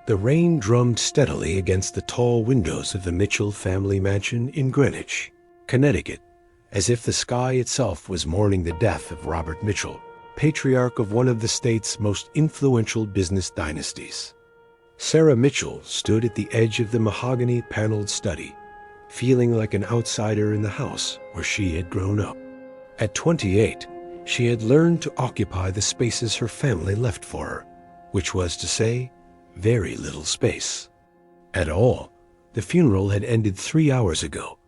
The rain drummed steadily against the tall windows of the Mitchell family mansion in Greenwich, Connecticut, as if the sky itself was mourning the death of Robert Mitchell, patriarch of one of the state's most influential business dynasties. Sarah Mitchell stood at the edge of the mahogany-paneled study, feeling like an outsider in the house where she had grown up. At 28, she had learned to occupy the spaces her family left for her, which was to say, very little space. At all, the funeral had ended 3 hours ago,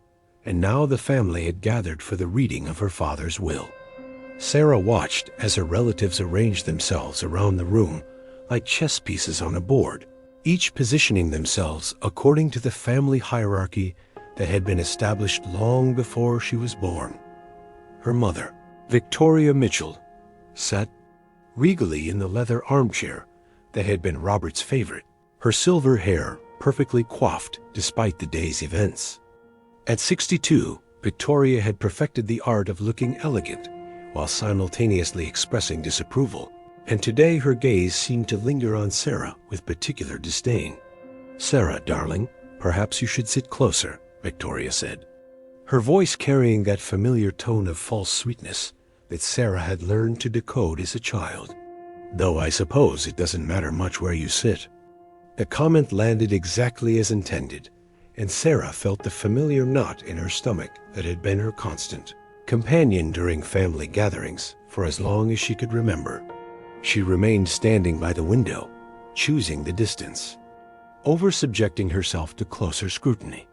and now the family had gathered for the reading of her father's will. Sarah watched as her relatives arranged themselves around the room like chess pieces on a board, each positioning themselves according to the family hierarchy that had been established long before she was born. Her mother, Victoria Mitchell, sat regally in the leather armchair that had been Robert's favorite, her silver hair perfectly coiffed despite the day's events. At 62, Victoria had perfected the art of looking elegant while simultaneously expressing disapproval, and today her gaze seemed to linger on Sarah with particular disdain. "Sarah, darling, perhaps you should sit closer," Victoria said, her voice carrying that familiar tone of false sweetness that Sarah had learned to decode as a child. "Though I suppose it doesn't matter much where you sit." The comment landed exactly as intended, and Sarah felt the familiar knot in her stomach that had been her constant companion during family gatherings for as long as she could remember. She remained standing by the window, choosing the distance, over-subjecting herself to closer scrutiny.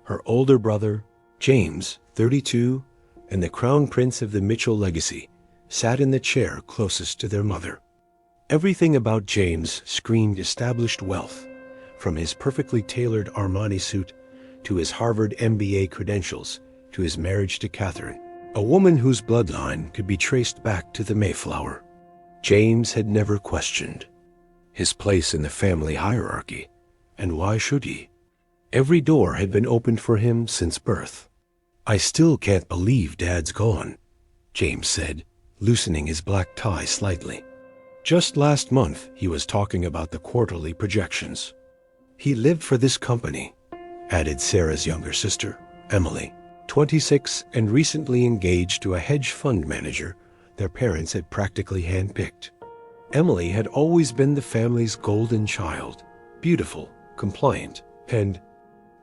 Her older brother, James, 32, and the crown prince of the Mitchell legacy, sat in the chair closest to their mother. Everything about James screamed established wealth, from his perfectly tailored Armani suit to his Harvard MBA credentials to his marriage to Catherine, a woman whose bloodline could be traced back to the Mayflower. James had never questioned his place in the family hierarchy, and why should he? Every door had been opened for him since birth. "I still can't believe Dad's gone," James said, loosening his black tie slightly. Just last month, he was talking about the quarterly projections. "He lived for this company," added Sarah's younger sister, Emily, 26 and recently engaged to a hedge fund manager their parents had practically handpicked. Emily had always been the family's golden child, beautiful, compliant, and,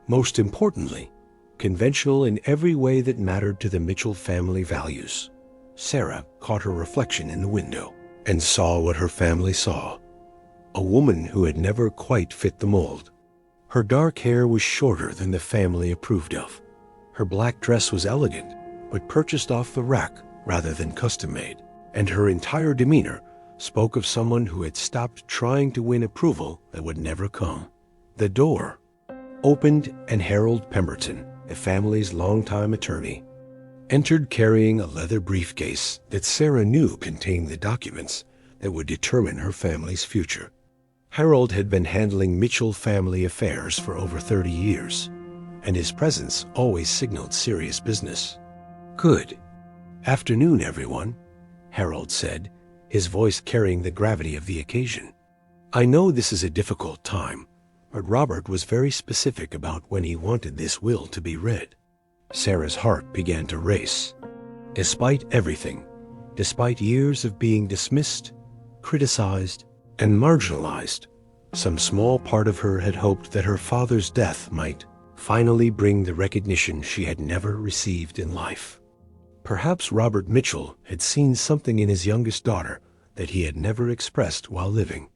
most importantly, conventional in every way that mattered to the Mitchell family values. Sarah caught her reflection in the window and saw what her family saw, a woman who had never quite fit the mold. Her dark hair was shorter than the family approved of. Her black dress was elegant, but purchased off the rack rather than custom-made, and her entire demeanor spoke of someone who had stopped trying to win approval that would never come. The door opened, and Harold Pemberton, the family's longtime attorney, entered carrying a leather briefcase that Sarah knew contained the documents that would determine her family's future. Harold had been handling Mitchell family affairs for over 30 years, and his presence always signaled serious business. "Good afternoon, everyone," Harold said, his voice carrying the gravity of the occasion. "I know this is a difficult time, but Robert was very specific about when he wanted this will to be read." Sarah's heart began to race. Despite everything, despite years of being dismissed, criticized, and marginalized, some small part of her had hoped that her father's death might finally bring the recognition she had never received in life. Perhaps Robert Mitchell had seen something in his youngest daughter that he had never expressed while living.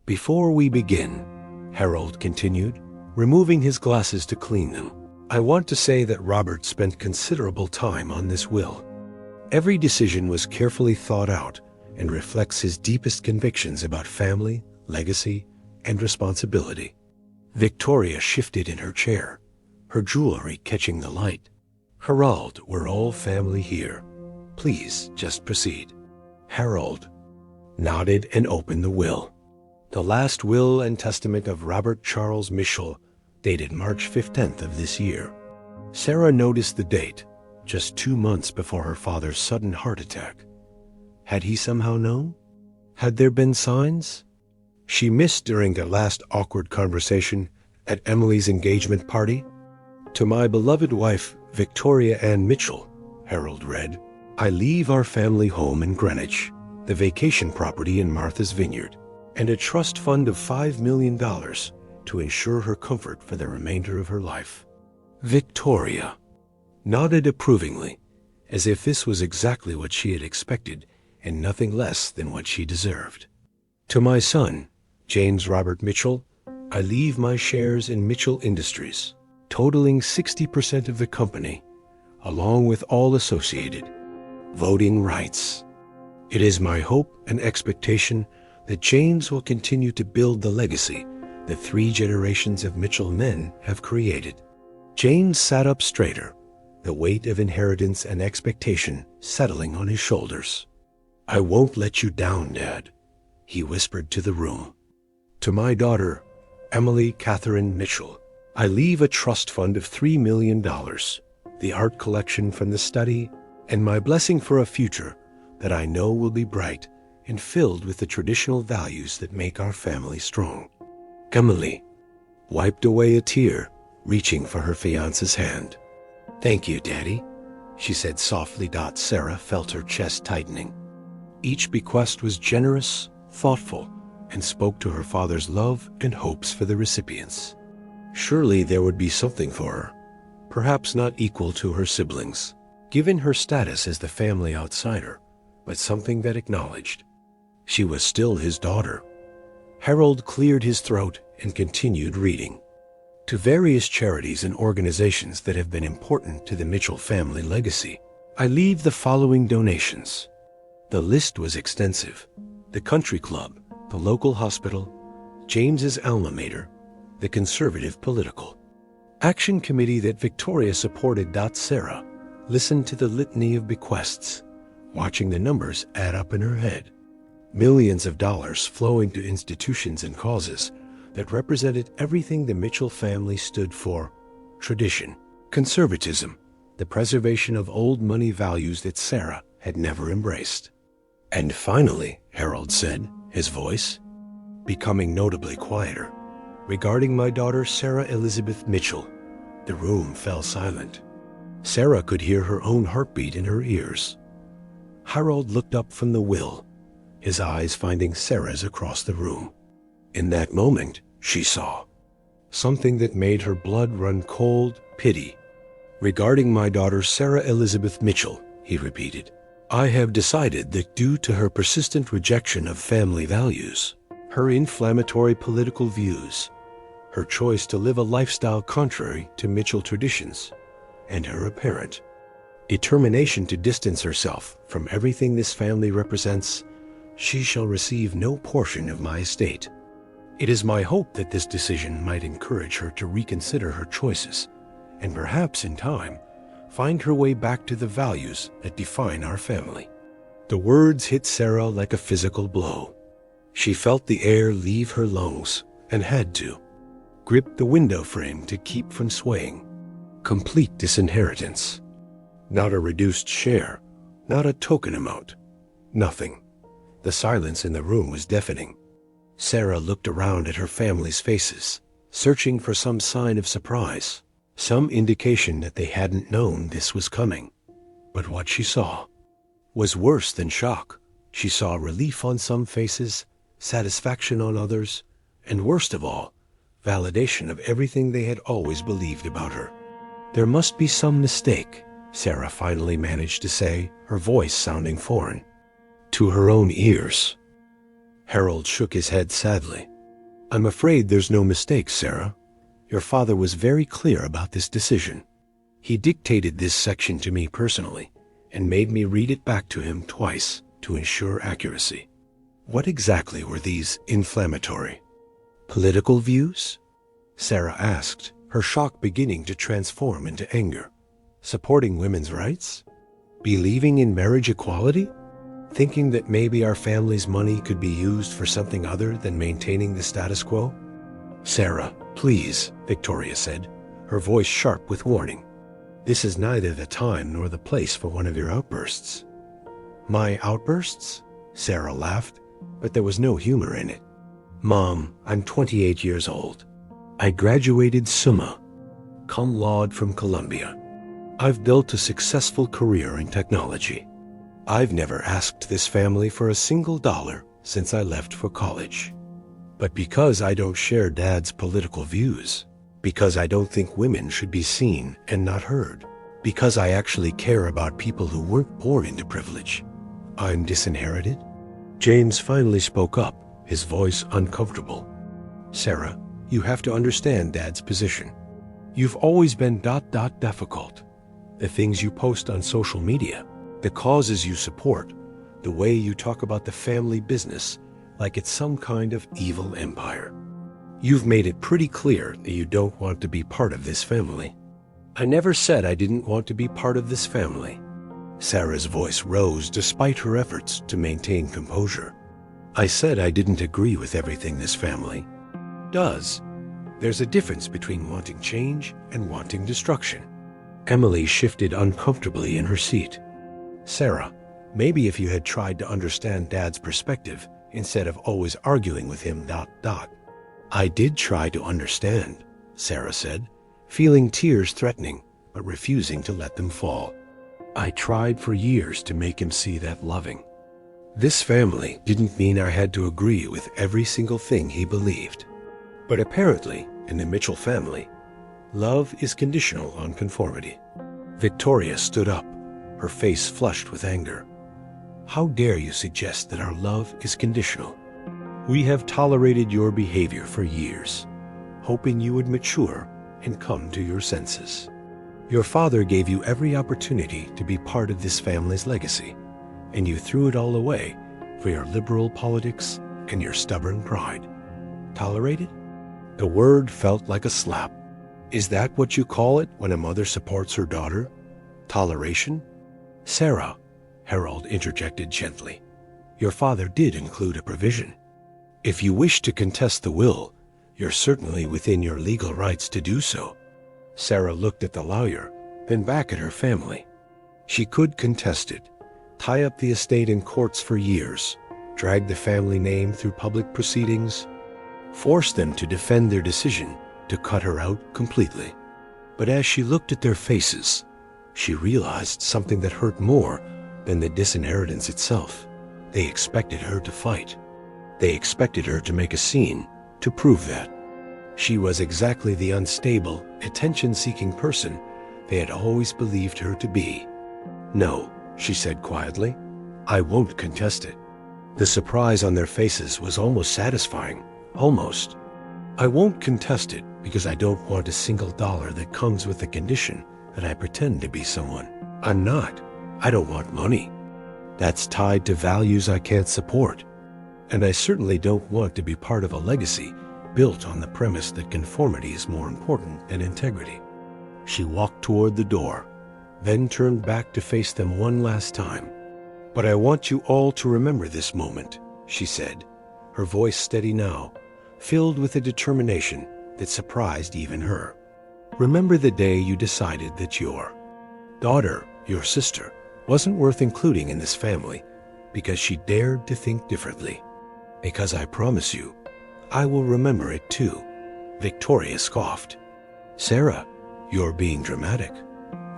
"Before we begin," Harold continued, removing his glasses to clean them, "I want to say that Robert spent considerable time on this will. Every decision was carefully thought out and reflects his deepest convictions about family, legacy, and responsibility." Victoria shifted in her chair, her jewelry catching the light. "Harold, we're all family here. Please just proceed." Harold nodded and opened the will. The last will and testament of Robert Charles Mitchell, dated March 15th of this year. Sarah noticed the date, just 2 months before her father's sudden heart attack. Had he somehow known? Had there been signs? she missed during their last awkward conversation at Emily's engagement party? To my beloved wife, Victoria Ann Mitchell, Harold read, I leave our family home in Greenwich, the vacation property in Martha's Vineyard, and a trust fund of $5 million to ensure her comfort for the remainder of her life. Victoria nodded approvingly, as if this was exactly what she had expected and nothing less than what she deserved. To my son, James Robert Mitchell, I leave my shares in Mitchell Industries, totaling 60% of the company, along with all associated voting rights. It is my hope and expectation that James will continue to build the legacy that 3 generations of Mitchell men have created. James sat up straighter, the weight of inheritance and expectation settling on his shoulders. I won't let you down, Dad, he whispered to the room. To my daughter, Emily Catherine Mitchell, I leave a trust fund of $3 million, the art collection from the study, and my blessing for a future that I know will be bright and filled with the traditional values that make our family strong. Emily wiped away a tear, reaching for her fiance's hand. Thank you, Daddy, she said softly. Sarah felt her chest tightening. Each bequest was generous, thoughtful, and spoke to her father's love and hopes for the recipients. Surely there would be something for her, perhaps not equal to her siblings, given her status as the family outsider, but something that acknowledged she was still his daughter. Harold cleared his throat and continued reading. To various charities and organizations that have been important to the Mitchell family legacy, I leave the following donations. The list was extensive. The Country Club, the local hospital, James's alma mater, the Conservative Political Action Committee that Victoria supported. Sarah listened to the litany of bequests, watching the numbers add up in her head. Millions of dollars flowing to institutions and causes that represented everything the Mitchell family stood for: tradition, conservatism, the preservation of old money values that Sarah had never embraced. And finally, Harold said, his voice becoming notably quieter, regarding my daughter Sarah Elizabeth Mitchell. The room fell silent. Sarah could hear her own heartbeat in her ears. Harold looked up from the will, his eyes finding Sarah's across the room. In that moment, she saw something that made her blood run cold: pity. Regarding my daughter Sarah Elizabeth Mitchell, he repeated, I have decided that due to her persistent rejection of family values, her inflammatory political views, her choice to live a lifestyle contrary to Mitchell traditions, and her apparent determination to distance herself from everything this family represents, she shall receive no portion of my estate. It is my hope that this decision might encourage her to reconsider her choices, and perhaps in time, find her way back to the values that define our family. The words hit Sarah like a physical blow. She felt the air leave her lungs and had to grip the window frame to keep from swaying. Complete disinheritance. Not a reduced share, not a token amount. Nothing. The silence in the room was deafening. Sarah looked around at her family's faces, searching for some sign of surprise, some indication that they hadn't known this was coming. But what she saw was worse than shock. She saw relief on some faces, satisfaction on others, and worst of all, validation of everything they had always believed about her. There must be some mistake, Sarah finally managed to say, her voice sounding foreign to her own ears. Harold shook his head sadly. I'm afraid there's no mistake, Sarah. Your father was very clear about this decision. He dictated this section to me personally and made me read it back to him twice to ensure accuracy. What exactly were these inflammatory political views? Sarah asked, her shock beginning to transform into anger. Supporting women's rights? Believing in marriage equality? Thinking that maybe our family's money could be used for something other than maintaining the status quo? Sarah, please, Victoria said, her voice sharp with warning. This is neither the time nor the place for one of your outbursts. My outbursts? Sarah laughed, but there was no humor in it. Mom, I'm 28 years old. I graduated summa cum laude from Columbia. I've built a successful career in technology. I've never asked this family for a single dollar since I left for college. But because I don't share Dad's political views, because I don't think women should be seen and not heard, because I actually care about people who weren't born into privilege, I'm disinherited? James finally spoke up, his voice uncomfortable. Sarah, you have to understand Dad's position. You've always been difficult. The things you post on social media, the causes you support, the way you talk about the family business like it's some kind of evil empire. You've made it pretty clear that you don't want to be part of this family. I never said I didn't want to be part of this family. Sarah's voice rose despite her efforts to maintain composure. I said I didn't agree with everything this family does. There's a difference between wanting change and wanting destruction. Emily shifted uncomfortably in her seat. Sarah, maybe if you had tried to understand Dad's perspective instead of always arguing with him. I did try to understand, Sarah said, feeling tears threatening but refusing to let them fall. I tried for years to make him see that loving. This family didn't mean I had to agree with every single thing he believed. But apparently, in the Mitchell family, love is conditional on conformity. Victoria stood up, her face flushed with anger. How dare you suggest that our love is conditional? We have tolerated your behavior for years, hoping you would mature and come to your senses. Your father gave you every opportunity to be part of this family's legacy, and you threw it all away for your liberal politics and your stubborn pride. Tolerated? The word felt like a slap. Is that what you call it when a mother supports her daughter? Toleration? Sarah, Harold interjected gently, your father did include a provision. If you wish to contest the will, you're certainly within your legal rights to do so. Sarah looked at the lawyer, then back at her family. She could contest it, tie up the estate in courts for years, drag the family name through public proceedings, force them to defend their decision to cut her out completely. But as she looked at their faces, she realized something that hurt more than the disinheritance itself. They expected her to fight. They expected her to make a scene to prove that. She was exactly the unstable, attention-seeking person they had always believed her to be. No, she said quietly, I won't contest it. The surprise on their faces was almost satisfying. Almost. I won't contest it because I don't want a single dollar that comes with the condition that I pretend to be someone I'm not. I don't want money. That's tied to values I can't support. And I certainly don't want to be part of a legacy built on the premise that conformity is more important than integrity. She walked toward the door, then turned back to face them one last time. But I want you all to remember this moment, she said, her voice steady now, filled with a determination that surprised even her. Remember the day you decided that your daughter, your sister, wasn't worth including in this family because she dared to think differently. Because I promise you, I will remember it too. Victoria scoffed. Sarah, you're being dramatic.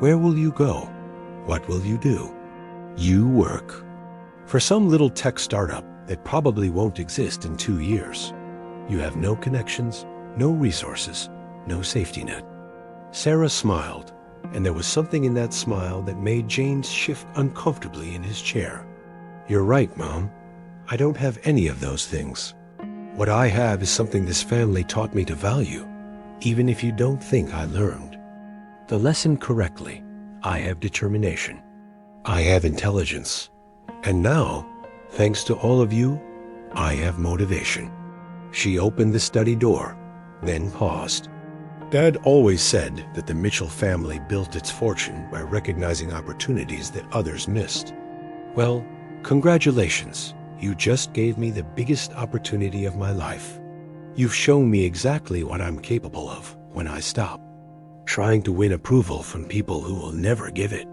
Where will you go? What will you do? You work for some little tech startup that probably won't exist in 2 years. You have no connections, no resources, no safety net. Sarah smiled, and there was something in that smile that made James shift uncomfortably in his chair. You're right, Mom. I don't have any of those things. What I have is something this family taught me to value, even if you don't think I learned the lesson correctly. I have determination. I have intelligence. And now, thanks to all of you, I have motivation. She opened the study door, then paused. Dad always said that the Mitchell family built its fortune by recognizing opportunities that others missed. Well, congratulations. You just gave me the biggest opportunity of my life. You've shown me exactly what I'm capable of when I stop trying to win approval from people who will never give it.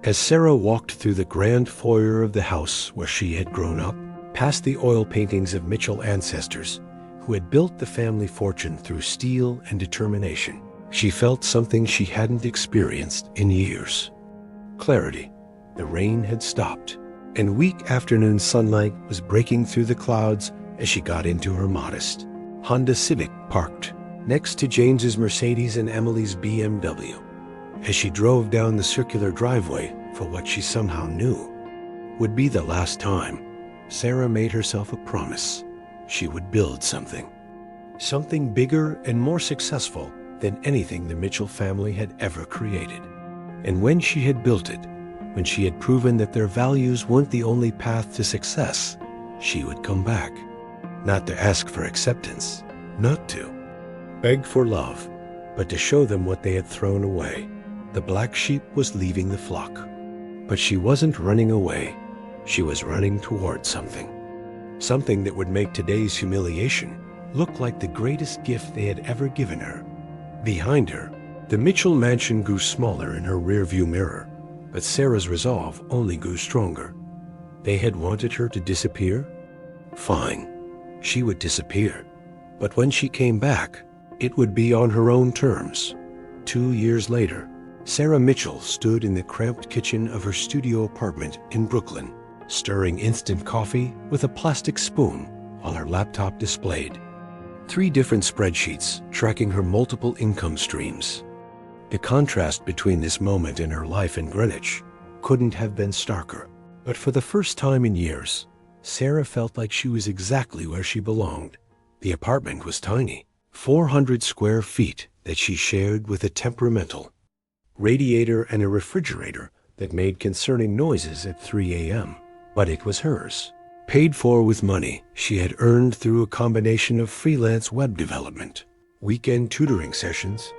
As Sarah walked through the grand foyer of the house where she had grown up, past the oil paintings of Mitchell ancestors, who had built the family fortune through steel and determination. She felt something she hadn't experienced in years. Clarity. The rain had stopped, and weak afternoon sunlight was breaking through the clouds as she got into her modest Honda Civic parked next to James's Mercedes and Emily's BMW. As she drove down the circular driveway for what she somehow knew would be the last time, Sarah made herself a promise. She would build something. Something bigger and more successful than anything the Mitchell family had ever created. And when she had built it, when she had proven that their values weren't the only path to success, she would come back. Not to ask for acceptance, not to beg for love, but to show them what they had thrown away. The black sheep was leaving the flock. But she wasn't running away. She was running toward something. Something that would make today's humiliation look like the greatest gift they had ever given her. Behind her, the Mitchell mansion grew smaller in her rearview mirror, but Sarah's resolve only grew stronger. They had wanted her to disappear? Fine. She would disappear. But when she came back, it would be on her own terms. 2 years later, Sarah Mitchell stood in the cramped kitchen of her studio apartment in Brooklyn, stirring instant coffee with a plastic spoon while her laptop displayed 3 different spreadsheets tracking her multiple income streams. The contrast between this moment in her life in Greenwich couldn't have been starker. But for the first time in years, Sarah felt like she was exactly where she belonged. The apartment was tiny, 400 square feet that she shared with a temperamental radiator and a refrigerator that made concerning noises at 3 a.m. But it was hers, paid for with money she had earned through a combination of freelance web development, weekend tutoring sessions,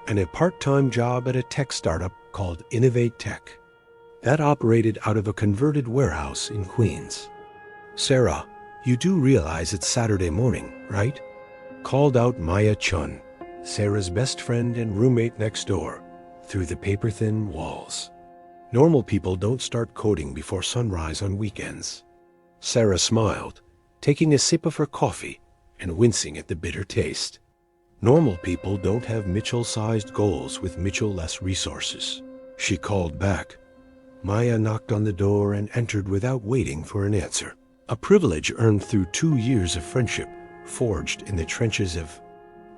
and a part-time job at a tech startup called Innovate Tech that operated out of a converted warehouse in Queens. "Sarah, you do realize it's Saturday morning, right?" called out Maya Chun, Sarah's best friend and roommate next door, through the paper-thin walls. "Normal people don't start coding before sunrise on weekends." Sarah smiled, taking a sip of her coffee and wincing at the bitter taste. "Normal people don't have Mitchell-sized goals with Mitchell-less resources." She called back. Maya knocked on the door and entered without waiting for an answer. A privilege earned through 2 years of friendship, forged in the trenches of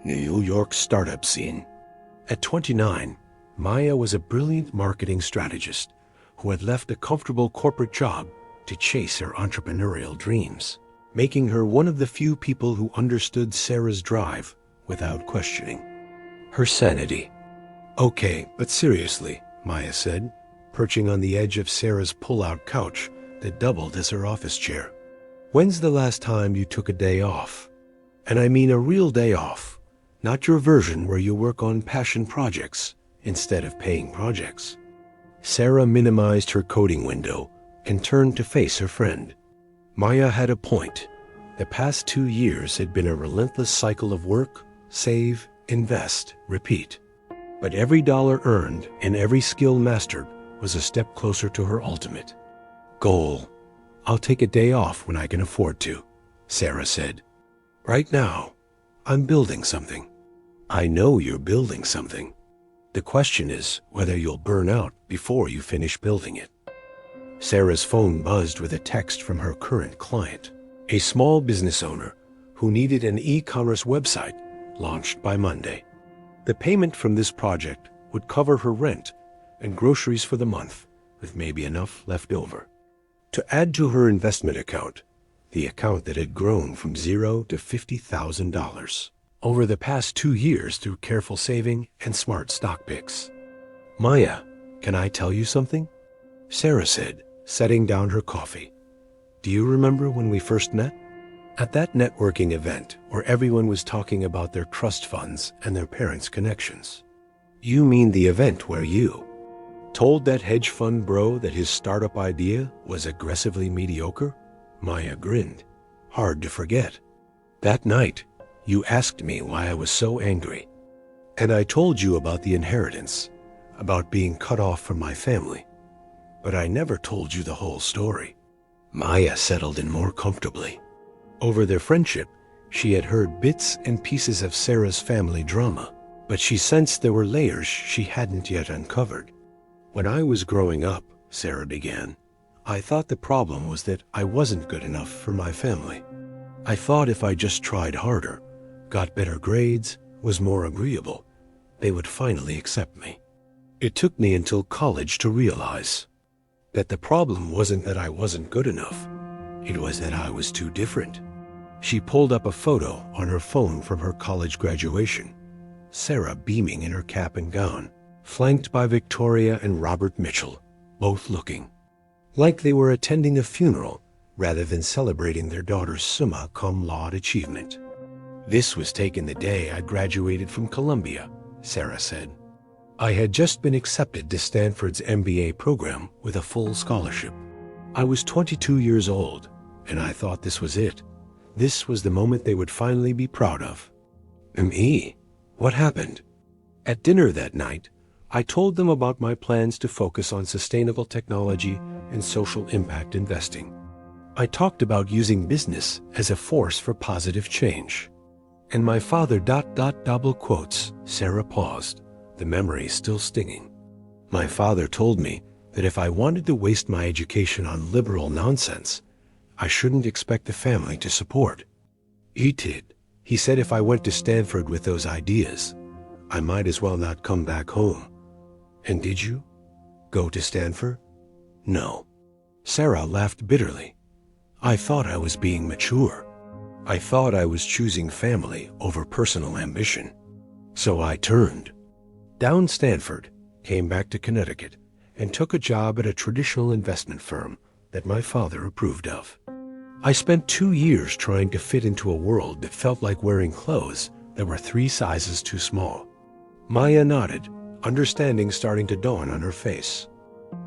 New York's startup scene. At 29, Maya was a brilliant marketing strategist who had left a comfortable corporate job to chase her entrepreneurial dreams, making her one of the few people who understood Sarah's drive without questioning her sanity. "Okay, but seriously," Maya said, perching on the edge of Sarah's pull-out couch that doubled as her office chair. "When's the last time you took a day off? And I mean a real day off, not your version where you work on passion projects instead of paying projects." Sarah minimized her coding window and turned to face her friend. Maya had a point. The past 2 years had been a relentless cycle of work, save, invest, repeat. But every dollar earned and every skill mastered was a step closer to her ultimate goal. "I'll take a day off when I can afford to," Sarah said. "Right now, I'm building something." "I know you're building something. The question is whether you'll burn out before you finish building it." Sarah's phone buzzed with a text from her current client, a small business owner who needed an e-commerce website launched by Monday. The payment from this project would cover her rent and groceries for the month, with maybe enough left over to add to her investment account, the account that had grown from $0 to $50,000 over the past 2 years through careful saving and smart stock picks. "Maya, can I tell you something?" Sarah said, setting down her coffee. "Do you remember when we first met? At that networking event where everyone was talking about their trust funds and their parents' connections." "You mean the event where you told that hedge fund bro that his startup idea was aggressively mediocre?" Maya grinned. "Hard to forget. That night, you asked me why I was so angry. And I told you about the inheritance, about being cut off from my family. But I never told you the whole story." Maya settled in more comfortably. Over their friendship, She had heard bits and pieces of Sarah's family drama, but she sensed there were layers she hadn't yet uncovered. "When I was growing up," Sarah began, "I thought the problem was that I wasn't good enough for my family. I thought if I just tried harder, got better grades, was more agreeable, they would finally accept me. It took me until college to realize that the problem wasn't that I wasn't good enough, it was that I was too different." She pulled up a photo on her phone from her college graduation. Sarah beaming in her cap and gown, flanked by Victoria and Robert Mitchell, both looking like they were attending a funeral rather than celebrating their daughter's summa cum laude achievement. "This was taken the day I graduated from Columbia," Sarah said. "I had just been accepted to Stanford's MBA program with a full scholarship. I was 22 years old, and I thought this was it. This was the moment they would finally be proud of." "Me? What happened?" "At dinner that night, I told them about my plans to focus on sustainable technology and social impact investing. I talked about using business as a force for positive change. And my father ... double quotes." Sarah paused, the memory still stinging. "My father told me that if I wanted to waste my education on liberal nonsense, I shouldn't expect the family to support. He did. He said if I went to Stanford with those ideas, I might as well not come back home." "And did you go to Stanford?" "No." Sarah laughed bitterly. "I thought I was being mature. I thought I was choosing family over personal ambition. So I turned down Stanford, came back to Connecticut, and took a job at a traditional investment firm that my father approved of. I spent 2 years trying to fit into a world that felt like wearing clothes that were 3 sizes too small." Maya nodded, understanding starting to dawn on her face.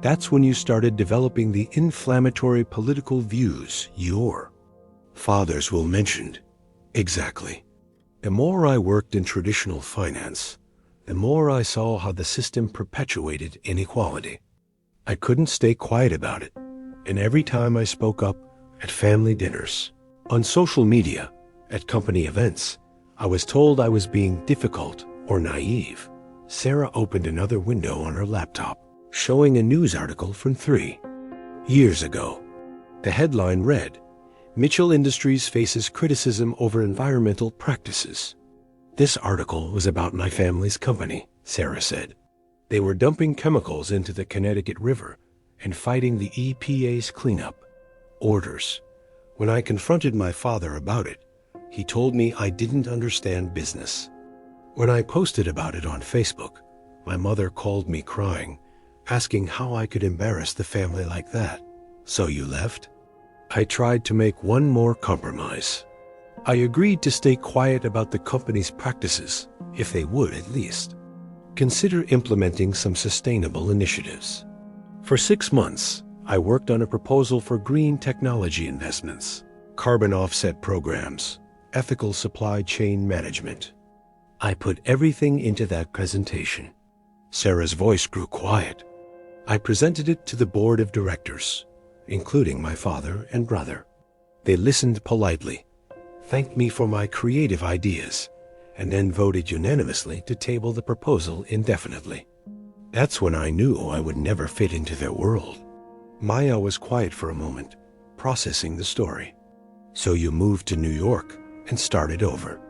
"That's when you started developing the inflammatory political views your fathers will mentioned." "Exactly. The more I worked in traditional finance, the more I saw how the system perpetuated inequality. I couldn't stay quiet about it, and every time I spoke up at family dinners, on social media, at company events, I was told I was being difficult or naive." Sarah opened another window on her laptop, showing a news article from 3 years ago. The headline read, "Mitchell Industries faces criticism over environmental practices." "This article was about my family's company," Sarah said. "They were dumping chemicals into the Connecticut River and fighting the EPA's cleanup orders. When I confronted my father about it, he told me I didn't understand business. When I posted about it on Facebook, my mother called me crying, asking how I could embarrass the family like that." "So you left?" "I tried to make one more compromise. I agreed to stay quiet about the company's practices, if they would at least consider implementing some sustainable initiatives. For 6 months, I worked on a proposal for green technology investments, carbon offset programs, ethical supply chain management. I put everything into that presentation." Sarah's voice grew quiet. "I presented it to the board of directors, including my father and brother. They listened politely, thanked me for my creative ideas, and then voted unanimously to table the proposal indefinitely. That's when I knew I would never fit into their world." Maya was quiet for a moment, processing the story. "So you moved to New York and started over?"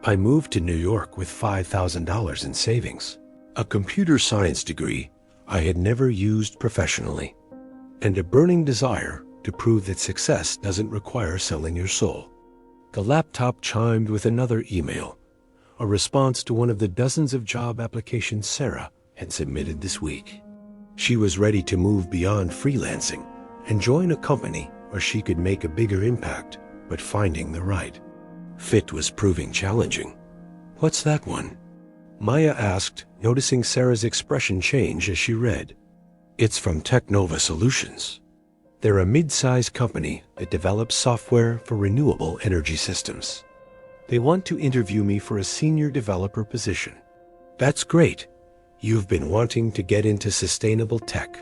"I moved to New York with $5,000 in savings, a computer science degree I had never used professionally, and a burning desire to prove that success doesn't require selling your soul." The laptop chimed with another email, a response to one of the dozens of job applications Sarah had submitted this week. She was ready to move beyond freelancing and join a company where she could make a bigger impact, but finding the right fit was proving challenging. "What's that one?" Maya asked, noticing Sarah's expression change as she read. "It's from Technova Solutions. They're a mid-sized company that develops software for renewable energy systems. They want to interview me for a senior developer position." "That's great. You've been wanting to get into sustainable tech."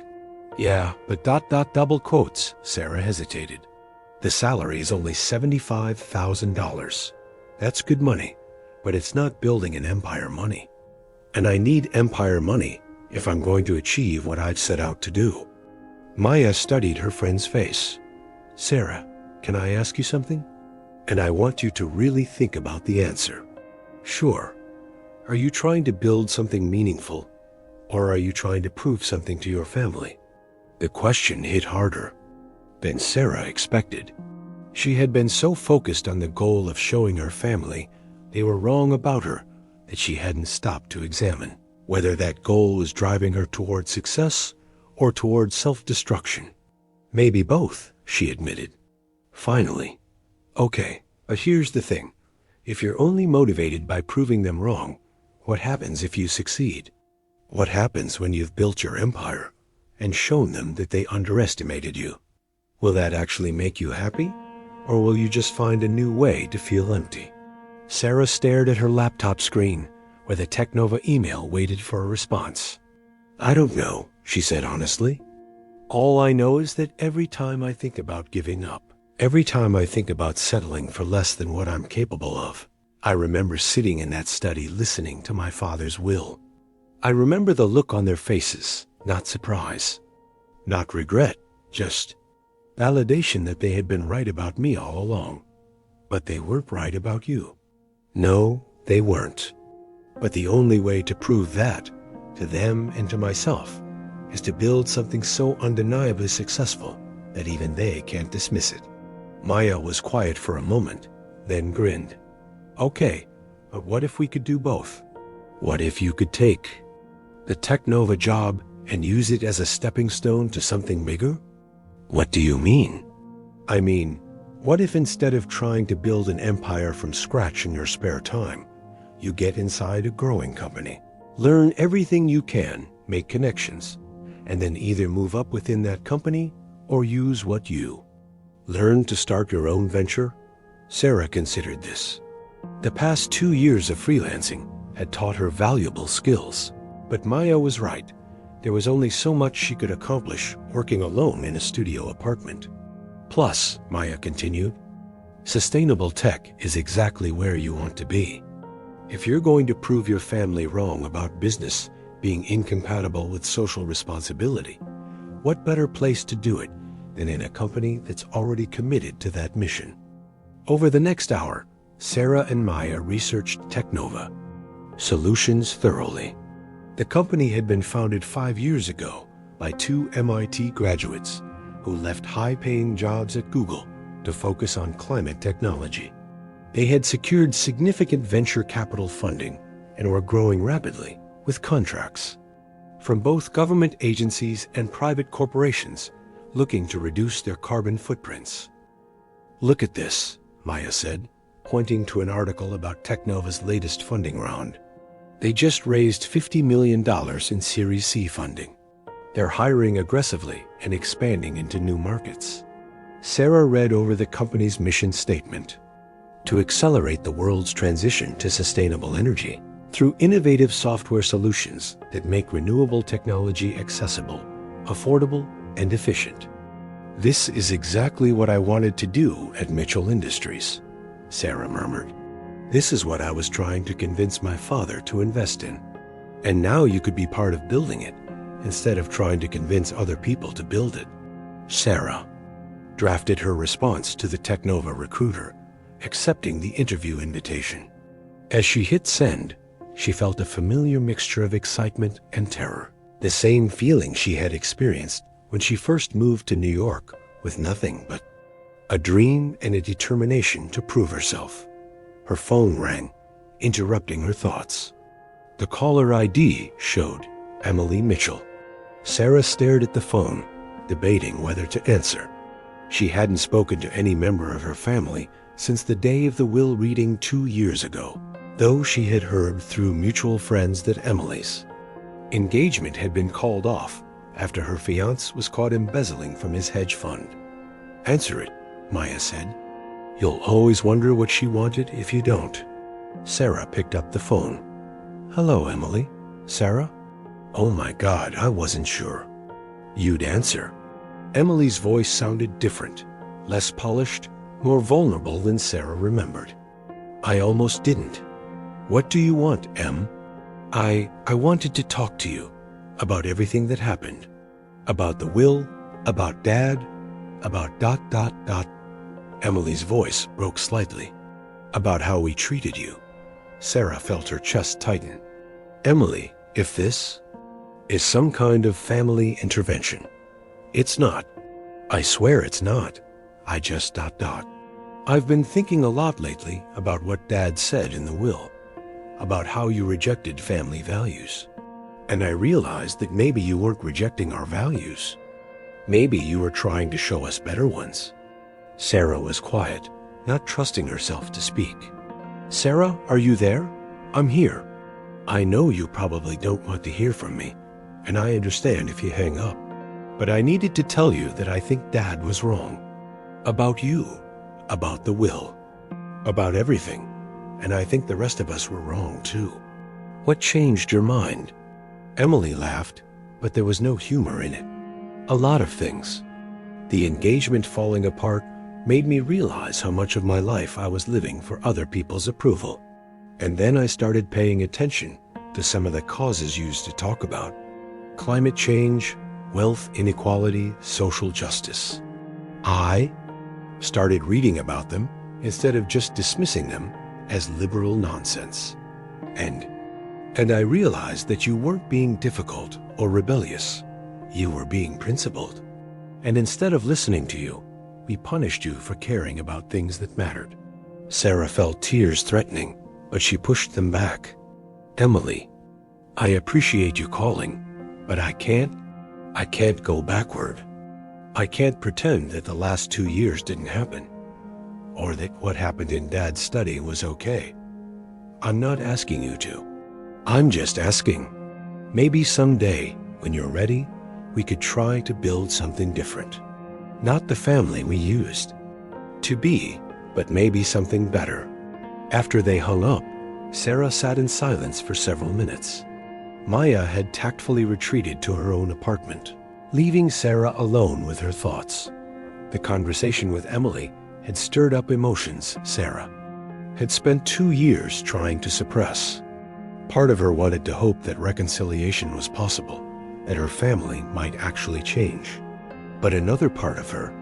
"Yeah, but ... double quotes," Sarah hesitated. "The salary is only $75,000. That's good money, but it's not building an empire money. And I need empire money if I'm going to achieve what I've set out to do. Maya studied her friend's face. Sarah, can I ask you something? And I want you to really think about the answer. Sure. Are you trying to build something meaningful, or are you trying to prove something to your family? The question hit harder than Sarah expected. She had been so focused on the goal of showing her family they were wrong about her that she hadn't stopped to examine whether that goal was driving her toward success or toward self-destruction. Maybe both, she admitted. Finally, okay, but here's the thing. If you're only motivated by proving them wrong, what happens if you succeed? What happens when you've built your empire and shown them that they underestimated you? Will that actually make you happy? Or will you just find a new way to feel empty? Sarah stared at her laptop screen, where the Technova email waited for a response. I don't know, she said honestly. All I know is that every time I think about giving up, every time I think about settling for less than what I'm capable of, I remember sitting in that study listening to my father's will. I remember the look on their faces, not surprise, not regret, just validation that they had been right about me all along. But they weren't right about you. No, they weren't. But the only way to prove that, to them and to myself, is to build something so undeniably successful that even they can't dismiss it. Maya was quiet for a moment, then grinned. Okay, but what if we could do both? What if you could take the Technova job and use it as a stepping stone to something bigger? What do you mean? I mean, what if instead of trying to build an empire from scratch in your spare time, you get inside a growing company, learn everything you can, make connections, and then either move up within that company or use what you learn to start your own venture? Sarah considered this. The past 2 years of freelancing had taught her valuable skills, but Maya was right. There was only so much she could accomplish working alone in a studio apartment. Plus, Maya continued, sustainable tech is exactly where you want to be. If you're going to prove your family wrong about business being incompatible with social responsibility, what better place to do it than in a company that's already committed to that mission? Over the next hour, Sarah and Maya researched Technova Solutions thoroughly. The company had been founded 5 years ago by 2 MIT graduates who left high-paying jobs at Google to focus on climate technology. They had secured significant venture capital funding and were growing rapidly with contracts from both government agencies and private corporations looking to reduce their carbon footprints. Look at this, Maya said, pointing to an article about Technova's latest funding round. They just raised $50 million in Series C funding. They're hiring aggressively and expanding into new markets. Sarah read over the company's mission statement: to accelerate the world's transition to sustainable energy through innovative software solutions that make renewable technology accessible, affordable, and efficient. This is exactly what I wanted to do at Mitchell Industries, Sarah murmured. This is what I was trying to convince my father to invest in. And now you could be part of building it instead of trying to convince other people to build it. Sarah drafted her response to the Technova recruiter, accepting the interview invitation. As she hit send, she felt a familiar mixture of excitement and terror, the same feeling she had experienced when she first moved to New York with nothing but a dream and a determination to prove herself. Her phone rang, interrupting her thoughts. The caller ID showed Emily Mitchell. Sarah stared at the phone, debating whether to answer. She hadn't spoken to any member of her family since the day of the will reading 2 years ago, though she had heard through mutual friends that Emily's engagement had been called off after her fiancé was caught embezzling from his hedge fund. Answer it, Maya said. You'll always wonder what she wanted if you don't. Sarah picked up the phone. Hello, Emily. Sarah? Oh my God, I wasn't sure you'd answer. Emily's voice sounded different, less polished, more vulnerable than Sarah remembered. I almost didn't. What do you want, Em? I wanted to talk to you about everything that happened. About the will, about Dad, about ... Emily's voice broke slightly. About how we treated you. Sarah felt her chest tighten. Emily, if this is some kind of family intervention. It's not. I swear it's not. I just ... I've been thinking a lot lately about what Dad said in the will, about how you rejected family values. And I realized that maybe you weren't rejecting our values. Maybe you were trying to show us better ones. Sarah was quiet, not trusting herself to speak. Sarah, are you there? I'm here. I know you probably don't want to hear from me, and I understand if you hang up. But I needed to tell you that I think Dad was wrong. About you, about the will, about everything. And I think the rest of us were wrong too. What changed your mind? Emily laughed, but there was no humor in it. A lot of things. The engagement falling apart made me realize how much of my life I was living for other people's approval. And then I started paying attention to some of the causes used to talk about. Climate change, wealth inequality, social justice. I started reading about them instead of just dismissing them as liberal nonsense. And I realized that you weren't being difficult or rebellious. You were being principled. And instead of listening to you, we punished you for caring about things that mattered. Sarah felt tears threatening, but she pushed them back. Emily, I appreciate you calling, but I can't go backward. I can't pretend that the last 2 years didn't happen, or that what happened in Dad's study was okay. I'm not asking you to. I'm just asking, maybe someday, when you're ready, we could try to build something different. Not the family we used to be, but maybe something better. After they hung up, Sarah sat in silence for several minutes. Maya had tactfully retreated to her own apartment, leaving Sarah alone with her thoughts. The conversation with Emily had stirred up emotions Sarah had spent 2 years trying to suppress. Part of her wanted to hope that reconciliation was possible, that her family might actually change. But another part of her,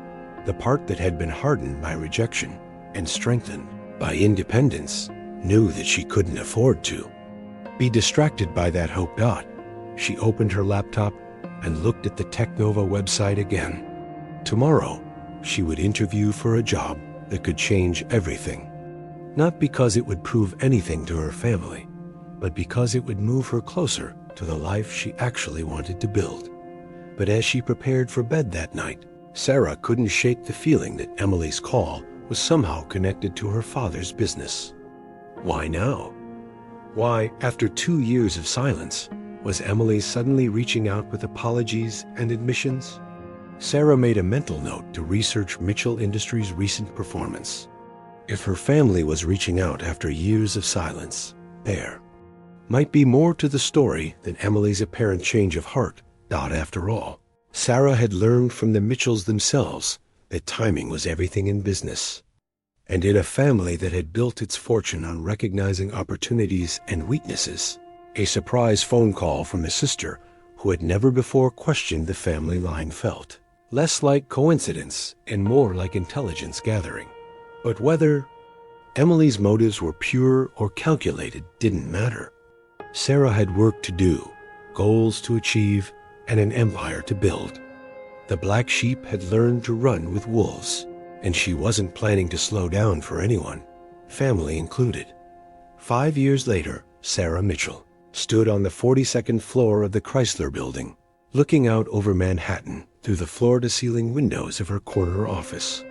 the part that had been hardened by rejection and strengthened by independence, knew that she couldn't afford to be distracted by that hope. She opened her laptop and looked at the Technova website again. Tomorrow, she would interview for a job that could change everything. Not because it would prove anything to her family, but because it would move her closer to the life she actually wanted to build. But as she prepared for bed that night, Sarah couldn't shake the feeling that Emily's call was somehow connected to her father's business. Why now? Why, after 2 years of silence, was Emily suddenly reaching out with apologies and admissions? Sarah made a mental note to research Mitchell Industries' recent performance. If her family was reaching out after years of silence, there might be more to the story than Emily's apparent change of heart. After all, Sarah had learned from the Mitchells themselves that timing was everything in business. And in a family that had built its fortune on recognizing opportunities and weaknesses, a surprise phone call from a sister who had never before questioned the family line felt less like coincidence and more like intelligence gathering. But whether Emily's motives were pure or calculated didn't matter. Sarah had work to do, goals to achieve, and an empire to build. The black sheep had learned to run with wolves, and she wasn't planning to slow down for anyone, family included. 5 years later, Sarah Mitchell stood on the 42nd floor of the Chrysler Building, looking out over Manhattan through the floor-to-ceiling windows of her corner office.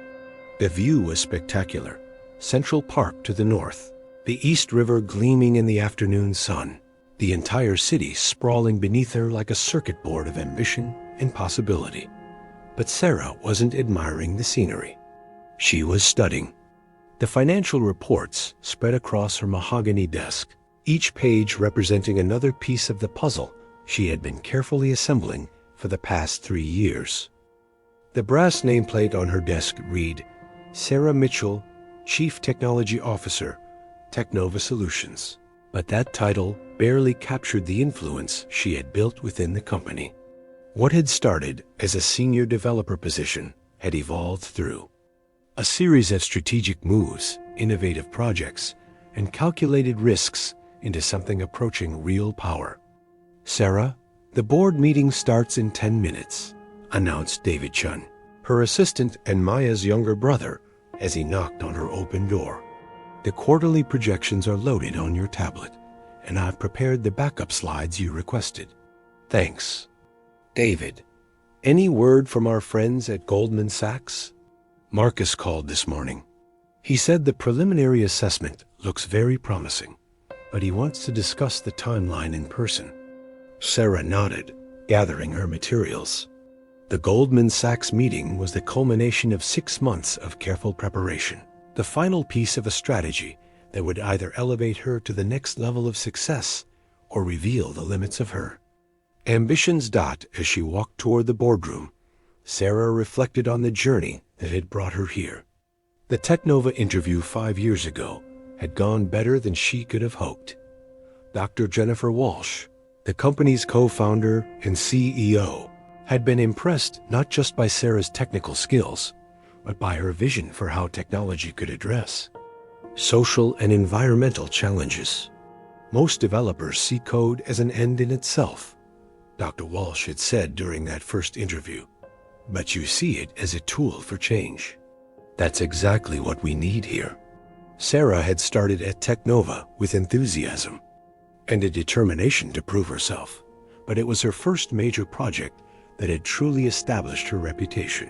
The view was spectacular. Central Park to the north, the East River gleaming in the afternoon sun, the entire city sprawling beneath her like a circuit board of ambition and possibility. But Sarah wasn't admiring the scenery. She was studying. The financial reports spread across her mahogany desk, each page representing another piece of the puzzle she had been carefully assembling for the past 3 years. The brass nameplate on her desk read, Sarah Mitchell, Chief Technology Officer, Technova Solutions. But that title barely captured the influence she had built within the company. What had started as a senior developer position had evolved through a series of strategic moves, innovative projects, and calculated risks into something approaching real power. "Sarah, the board meeting starts in 10 minutes, announced David Chun, her assistant and Maya's younger brother, as he knocked on her open door. "The quarterly projections are loaded on your tablet, and I've prepared the backup slides you requested." "Thanks." "David, any word from our friends at Goldman Sachs?" "Marcus called this morning. He said the preliminary assessment looks very promising, but he wants to discuss the timeline in person." Sarah nodded, gathering her materials. The Goldman Sachs meeting was the culmination of 6 months of careful preparation, the final piece of a strategy that would either elevate her to the next level of success or reveal the limits of her ambitions. As she walked toward the boardroom, Sarah reflected on the journey that had brought her here. The Technova interview 5 years ago had gone better than she could have hoped. Dr. Jennifer Walsh, the company's co-founder and CEO, had been impressed not just by Sarah's technical skills, but by her vision for how technology could address social and environmental challenges. "Most developers see code as an end in itself," Dr. Walsh had said during that first interview, "but you see it as a tool for change." That's exactly what we need here. Sarah had started at Technova with enthusiasm and a determination to prove herself, but it was her first major project that had truly established her reputation.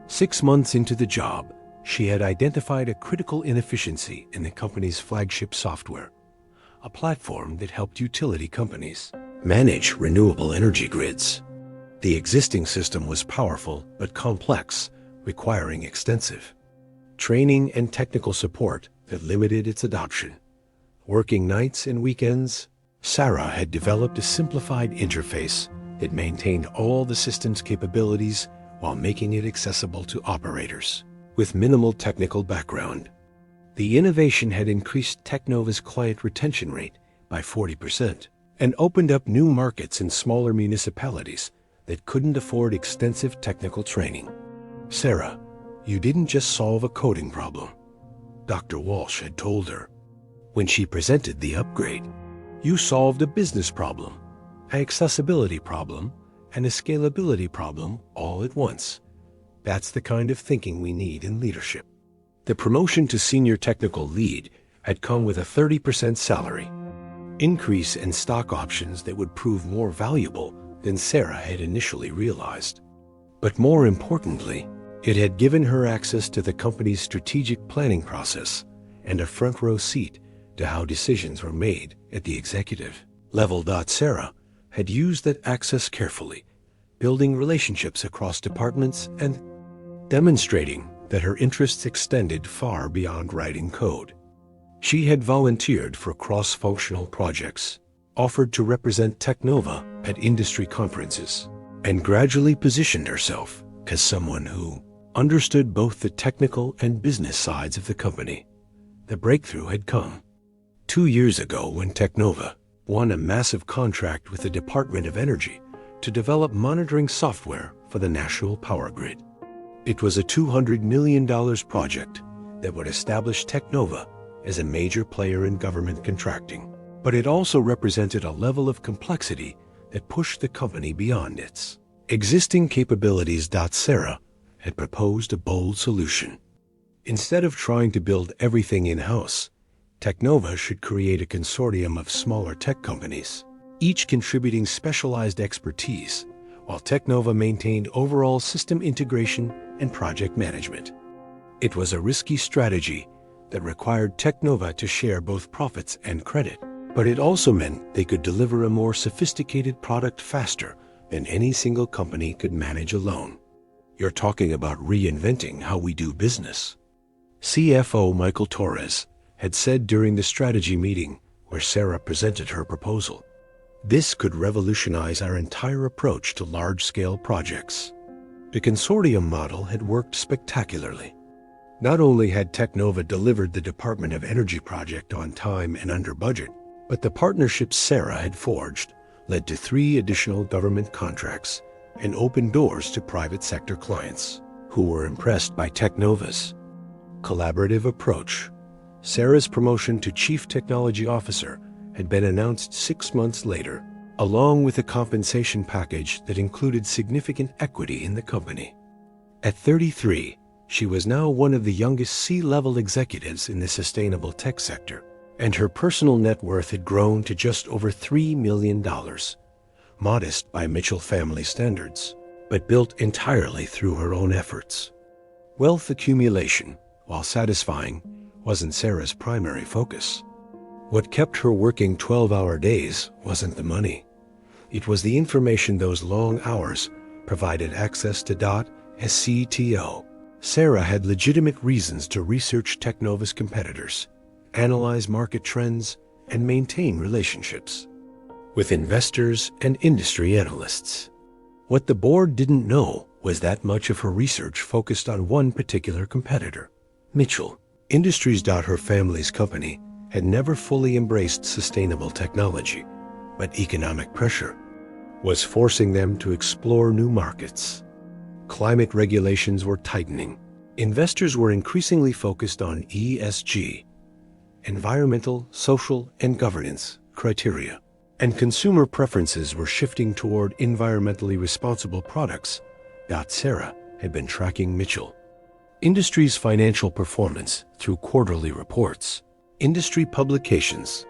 6 months into the job, she had identified a critical inefficiency in the company's flagship software, a platform that helped utility companies manage renewable energy grids. The existing system was powerful but complex, requiring extensive training and technical support that limited its adoption. Working nights and weekends, Sarah had developed a simplified interface that maintained all the system's capabilities while making it accessible to operators with minimal technical background. The innovation had increased Technova's client retention rate by 40% and opened up new markets in smaller municipalities that couldn't afford extensive technical training. "Sarah, you didn't just solve a coding problem," Dr. Walsh had told her. When she presented the upgrade, "You solved a business problem, an accessibility problem, and a scalability problem all at once. That's the kind of thinking we need in leadership." The promotion to senior technical lead had come with a 30% salary increase and stock options that would prove more valuable than Sarah had initially realized. But more importantly, it had given her access to the company's strategic planning process and a front-row seat to how decisions were made at the executive level. Sarah had used that access carefully, building relationships across departments and demonstrating that her interests extended far beyond writing code. She had volunteered for cross-functional projects, offered to represent Technova at industry conferences, and gradually positioned herself as someone who understood both the technical and business sides of the company. The breakthrough had come 2 years ago when Technova won a massive contract with the Department of Energy to develop monitoring software for the national power grid. It was a $200 million project that would establish Technova as a major player in government contracting, but it also represented a level of complexity that pushed the company beyond its existing capabilities. Sarah had proposed a bold solution. Instead of trying to build everything in-house, Technova should create a consortium of smaller tech companies, each contributing specialized expertise, while Technova maintained overall system integration and project management. It was a risky strategy that required Technova to share both profits and credit, but it also meant they could deliver a more sophisticated product faster than any single company could manage alone. "You're talking about reinventing how we do business," CFO Michael Torres had said during the strategy meeting where Sarah presented her proposal. "This could revolutionize our entire approach to large-scale projects." The consortium model had worked spectacularly. Not only had Technova delivered the Department of Energy project on time and under budget, but the partnerships Sarah had forged led to 3 additional government contracts and opened doors to private sector clients who were impressed by Technova's collaborative approach. Sarah's promotion to Chief Technology Officer had been announced 6 months later, along with a compensation package that included significant equity in the company. At 33, she was now one of the youngest C-level executives in the sustainable tech sector, and her personal net worth had grown to just over $3 million. Modest by Mitchell family standards, but built entirely through her own efforts. Wealth accumulation, while satisfying, wasn't Sarah's primary focus. What kept her working 12-hour days wasn't the money. It was the information those long hours provided access to. As CTO, Sarah had legitimate reasons to research Technova's competitors, analyze market trends, and maintain relationships with investors and industry analysts. What the board didn't know was that much of her research focused on one particular competitor, Mitchell Industries. Her family's company had never fully embraced sustainable technology, but economic pressure was forcing them to explore new markets. Climate regulations were tightening. Investors were increasingly focused on ESG, environmental, social, and governance criteria, and consumer preferences were shifting toward environmentally responsible products. Sarah had been tracking Mitchell Industries' financial performance through quarterly reports, industry publications,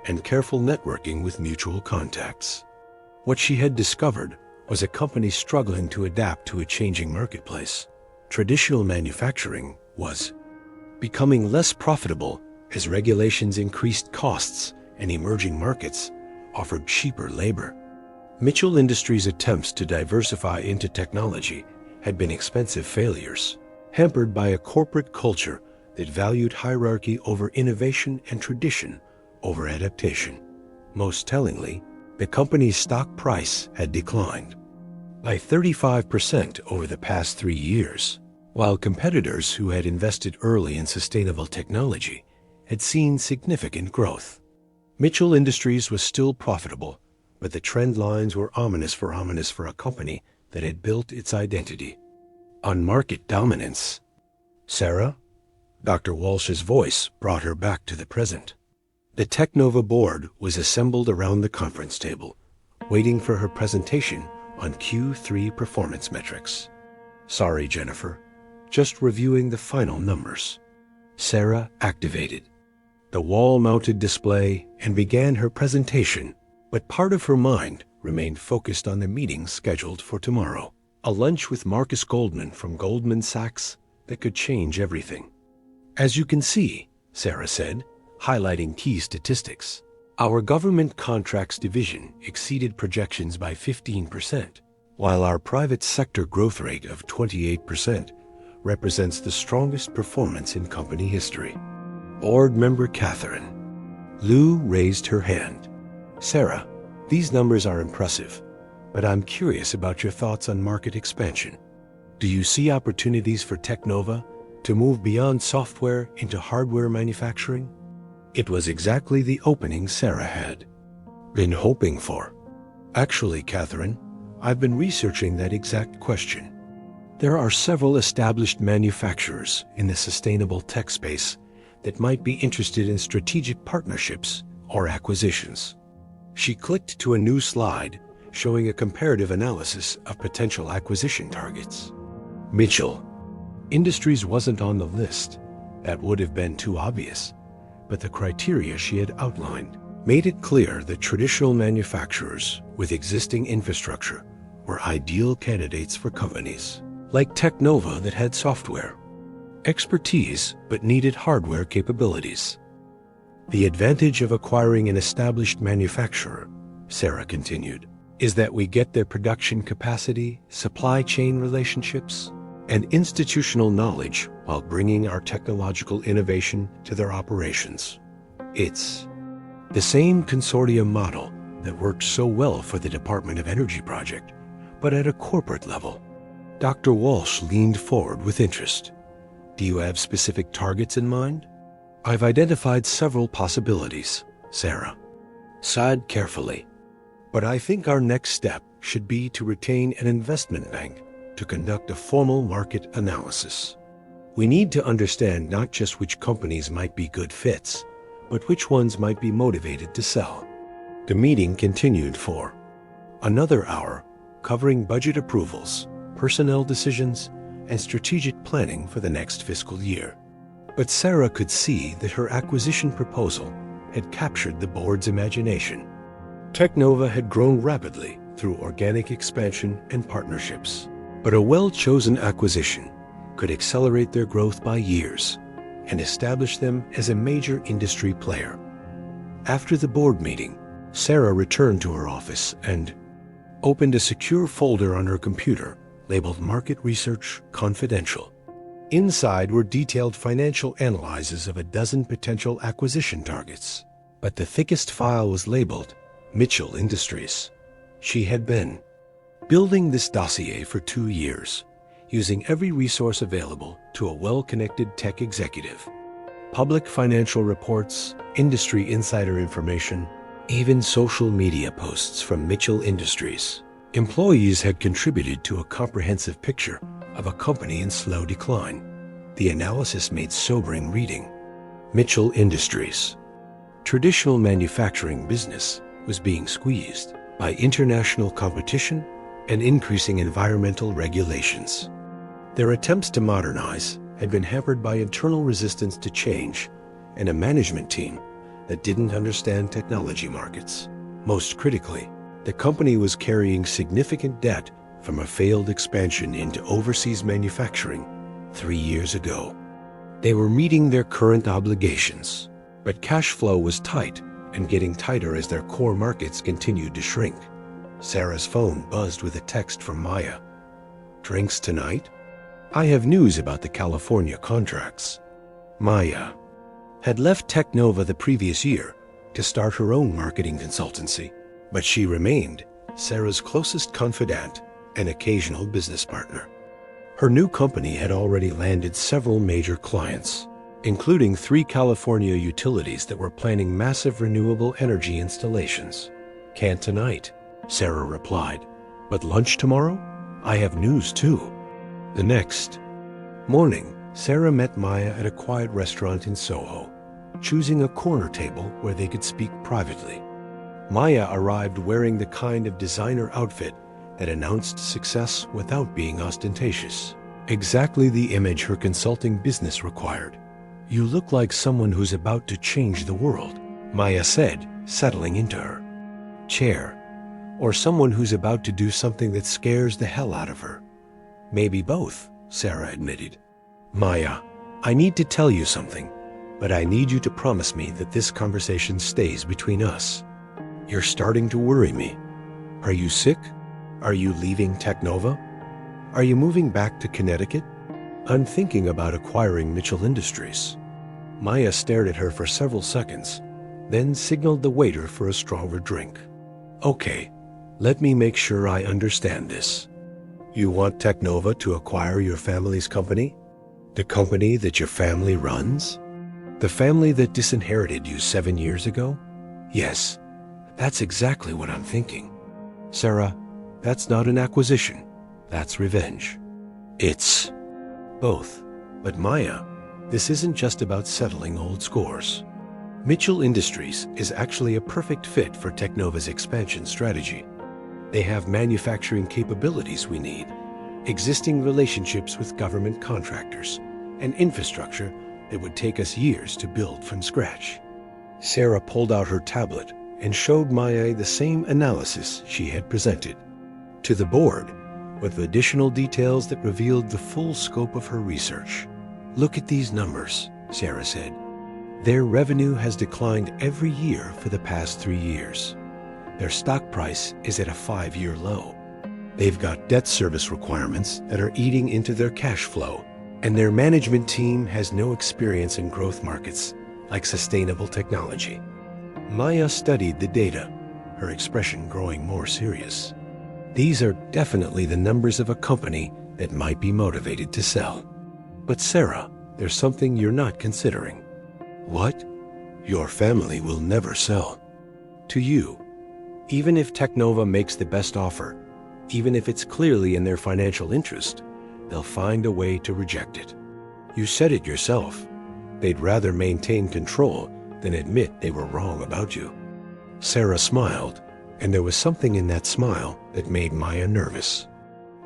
and careful networking with mutual contacts. What she had discovered was a company struggling to adapt to a changing marketplace. Traditional manufacturing was becoming less profitable as regulations increased costs and emerging markets offered cheaper labor. Mitchell Industries' attempts to diversify into technology had been expensive failures, hampered by a corporate culture that valued hierarchy over innovation and tradition over adaptation. Most tellingly, the company's stock price had declined by 35% over the past 3 years, while competitors who had invested early in sustainable technology had seen significant growth. Mitchell Industries was still profitable, but the trend lines were ominous for a company that had built its identity on market dominance. Sarah? Dr. Walsh's voice brought her back to the present. The Technova board was assembled around the conference table, waiting for her presentation on Q3 performance metrics. Sorry, Jennifer. Just reviewing the final numbers. Sarah activated the wall-mounted display and began her presentation, but part of her mind remained focused on the meeting scheduled for tomorrow, a lunch with Marcus Goldman from Goldman Sachs that could change everything. As you can see, Sarah said, highlighting key statistics, our government contracts division exceeded projections by 15%, while our private sector growth rate of 28% represents the strongest performance in company history. Board member Catherine Lou raised her hand. Sarah, these numbers are impressive, but I'm curious about your thoughts on market expansion. Do you see opportunities for Technova to move beyond software into hardware manufacturing? It was exactly the opening Sarah had been hoping for. Actually, Catherine, I've been researching that exact question. There are several established manufacturers in the sustainable tech space that might be interested in strategic partnerships or acquisitions. She clicked to a new slide showing a comparative analysis of potential acquisition targets. Mitchell Industries wasn't on the list. That would have been too obvious. But the criteria she had outlined made it clear that traditional manufacturers with existing infrastructure were ideal candidates for companies like Technova that had software expertise but needed hardware capabilities. The advantage of acquiring an established manufacturer, Sarah continued, is that we get their production capacity, supply chain relationships, and institutional knowledge while bringing our technological innovation to their operations. It's the same consortium model that worked so well for the Department of Energy project, but at a corporate level. Dr. Walsh leaned forward with interest. Do you have specific targets in mind? I've identified several possibilities, Sarah sighed carefully. But I think our next step should be to retain an investment bank to conduct a formal market analysis. We need to understand not just which companies might be good fits, but which ones might be motivated to sell. The meeting continued for another hour, covering budget approvals, personnel decisions, and strategic planning for the next fiscal year. But Sarah could see that her acquisition proposal had captured the board's imagination. Technova had grown rapidly through organic expansion and partnerships, but a well-chosen acquisition could accelerate their growth by years and establish them as a major industry player. After the board meeting, Sarah returned to her office and opened a secure folder on her computer labeled Market Research Confidential. Inside were detailed financial analyses of a dozen potential acquisition targets, but the thickest file was labeled Mitchell Industries. She had been building this dossier for 2 years, using every resource available to a well-connected tech executive. Public financial reports, industry insider information, even social media posts from Mitchell Industries. Employees had contributed to a comprehensive picture of a company in slow decline. The analysis made sobering reading. Mitchell Industries. Traditional manufacturing business was being squeezed by international competition and increasing environmental regulations. Their attempts to modernize had been hampered by internal resistance to change and a management team that didn't understand technology markets. Most critically, the company was carrying significant debt from a failed expansion into overseas manufacturing 3 years ago. They were meeting their current obligations, but cash flow was tight and getting tighter as their core markets continued to shrink. Sarah's phone buzzed with a text from Maya. Drinks tonight? I have news about the California contracts. Maya had left Technova the previous year to start her own marketing consultancy, but she remained Sarah's closest confidant and occasional business partner. Her new company had already landed several major clients, including 3 California utilities that were planning massive renewable energy installations. Can't tonight, Sarah replied, but lunch tomorrow? I have news too. The next morning, Sarah met Maya at a quiet restaurant in Soho, choosing a corner table where they could speak privately. Maya arrived wearing the kind of designer outfit that announced success without being ostentatious. Exactly the image her consulting business required. You look like someone who's about to change the world, Maya said, settling into her chair. Or someone who's about to do something that scares the hell out of her. Maybe both, Sarah admitted. Maya, I need to tell you something, but I need you to promise me that this conversation stays between us. You're starting to worry me. Are you sick? Are you leaving Technova? Are you moving back to Connecticut? I'm thinking about acquiring Mitchell Industries. Maya stared at her for several seconds, then signaled the waiter for a stronger drink. Okay, let me make sure I understand this. You want Technova to acquire your family's company? The company that your family runs? The family that disinherited you 7 years ago? Yes, that's exactly what I'm thinking. Sarah, that's not an acquisition. That's revenge. It's both. But Maya, this isn't just about settling old scores. Mitchell Industries is actually a perfect fit for Technova's expansion strategy. They have manufacturing capabilities we need, existing relationships with government contractors, and infrastructure that would take us years to build from scratch. Sarah pulled out her tablet and showed Maya the same analysis she had presented to the board, with additional details that revealed the full scope of her research. Look at these numbers, Sarah said. Their revenue has declined every year for the past 3 years. Their stock price is at a 5-year low. They've got debt service requirements that are eating into their cash flow, and their management team has no experience in growth markets like sustainable technology. Maya studied the data, her expression growing more serious. These are definitely the numbers of a company that might be motivated to sell. But Sarah, there's something you're not considering. What? Your family will never sell. To you. Even if Technova makes the best offer, even if it's clearly in their financial interest, they'll find a way to reject it. You said it yourself. They'd rather maintain control than admit they were wrong about you. Sarah smiled, and there was something in that smile that made Maya nervous.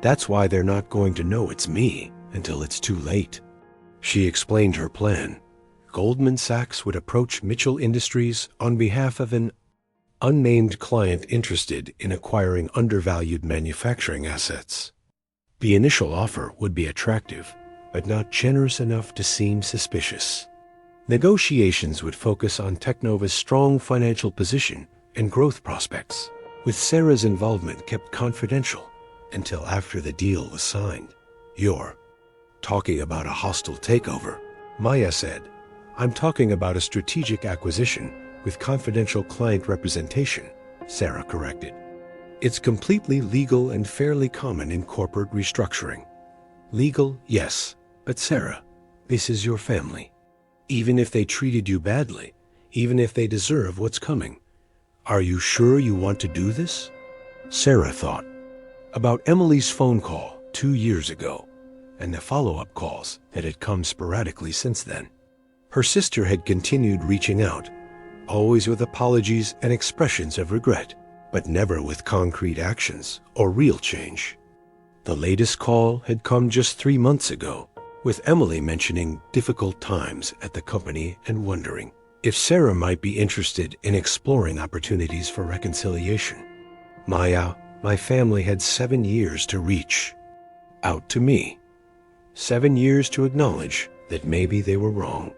That's why they're not going to know it's me until it's too late. She explained her plan. Goldman Sachs would approach Mitchell Industries on behalf of an unnamed client interested in acquiring undervalued manufacturing assets. The initial offer would be attractive, but not generous enough to seem suspicious. Negotiations would focus on Technova's strong financial position and growth prospects, with Sarah's involvement kept confidential until after the deal was signed. You're talking about a hostile takeover, Maya said. I'm talking about a strategic acquisition with confidential client representation, Sarah corrected. It's completely legal and fairly common in corporate restructuring. Legal, yes, but Sarah, this is your family. Even if they treated you badly, even if they deserve what's coming, are you sure you want to do this? Sarah thought about Emily's phone call 2 years ago and the follow-up calls that had come sporadically since then. Her sister had continued reaching out, always with apologies and expressions of regret, but never with concrete actions or real change. The latest call had come just 3 months ago, with Emily mentioning difficult times at the company and wondering if Sarah might be interested in exploring opportunities for reconciliation. Maya, my family had 7 years to reach out to me. 7 years to acknowledge that maybe they were wrong.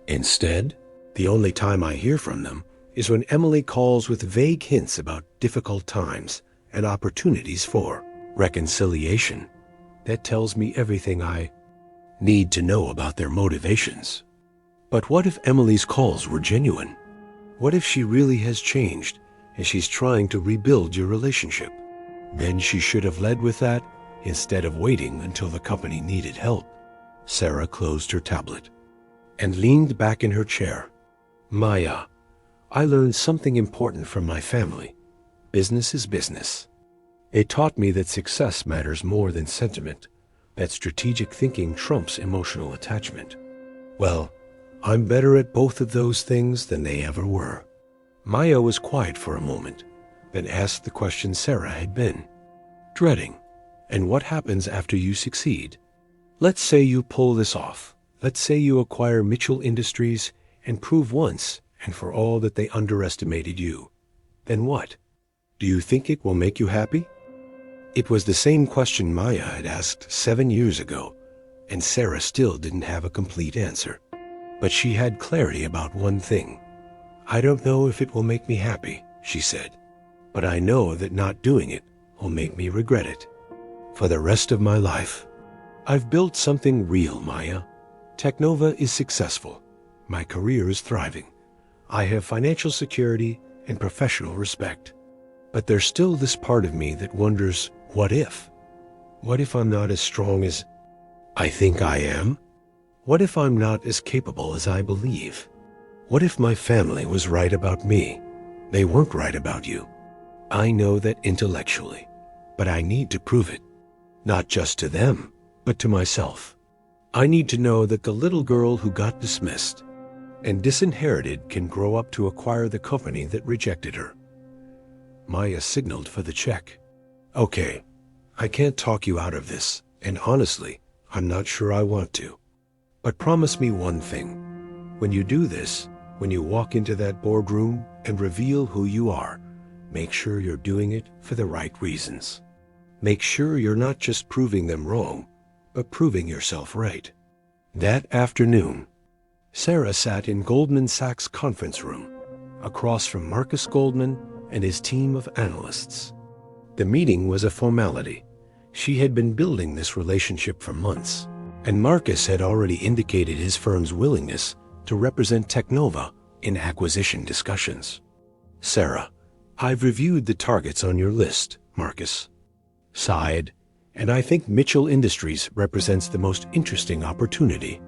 Instead, the only time I hear from them is when Emily calls with vague hints about difficult times and opportunities for reconciliation. That tells me everything I need to know about their motivations. But what if Emily's calls were genuine? What if she really has changed and she's trying to rebuild your relationship? Then she should have led with that instead of waiting until the company needed help. Sarah closed her tablet and leaned back in her chair. Maya, I learned something important from my family. Business is business. It taught me that success matters more than sentiment, that strategic thinking trumps emotional attachment. Well, I'm better at both of those things than they ever were. Maya was quiet for a moment, then asked the question Sarah had been dreading. And what happens after you succeed? Let's say you pull this off. Let's say you acquire Mitchell Industries and prove once and for all that they underestimated you. Then what? Do you think it will make you happy? It was the same question Maya had asked 7 years ago, and Sarah still didn't have a complete answer. But she had clarity about one thing. I don't know if it will make me happy, she said, but I know that not doing it will make me regret it for the rest of my life. I've built something real, Maya. Technova is successful. My career is thriving. I have financial security and professional respect. But there's still this part of me that wonders, what if? What if I'm not as strong as I think I am? What if I'm not as capable as I believe? What if my family was right about me? They weren't right about you. I know that intellectually, but I need to prove it. Not just to them, but to myself. I need to know that the little girl who got dismissed and disinherited can grow up to acquire the company that rejected her. Maya signaled for the check. Okay, I can't talk you out of this, and honestly, I'm not sure I want to. But promise me one thing. When you do this, when you walk into that boardroom and reveal who you are, make sure you're doing it for the right reasons. Make sure you're not just proving them wrong, but proving yourself right. That afternoon, Sarah sat in Goldman Sachs' conference room, across from Marcus Goldman and his team of analysts. The meeting was a formality. She had been building this relationship for months, and Marcus had already indicated his firm's willingness to represent Technova in acquisition discussions. Sarah, I've reviewed the targets on your list, Marcus sighed, and I think Mitchell Industries represents the most interesting opportunity.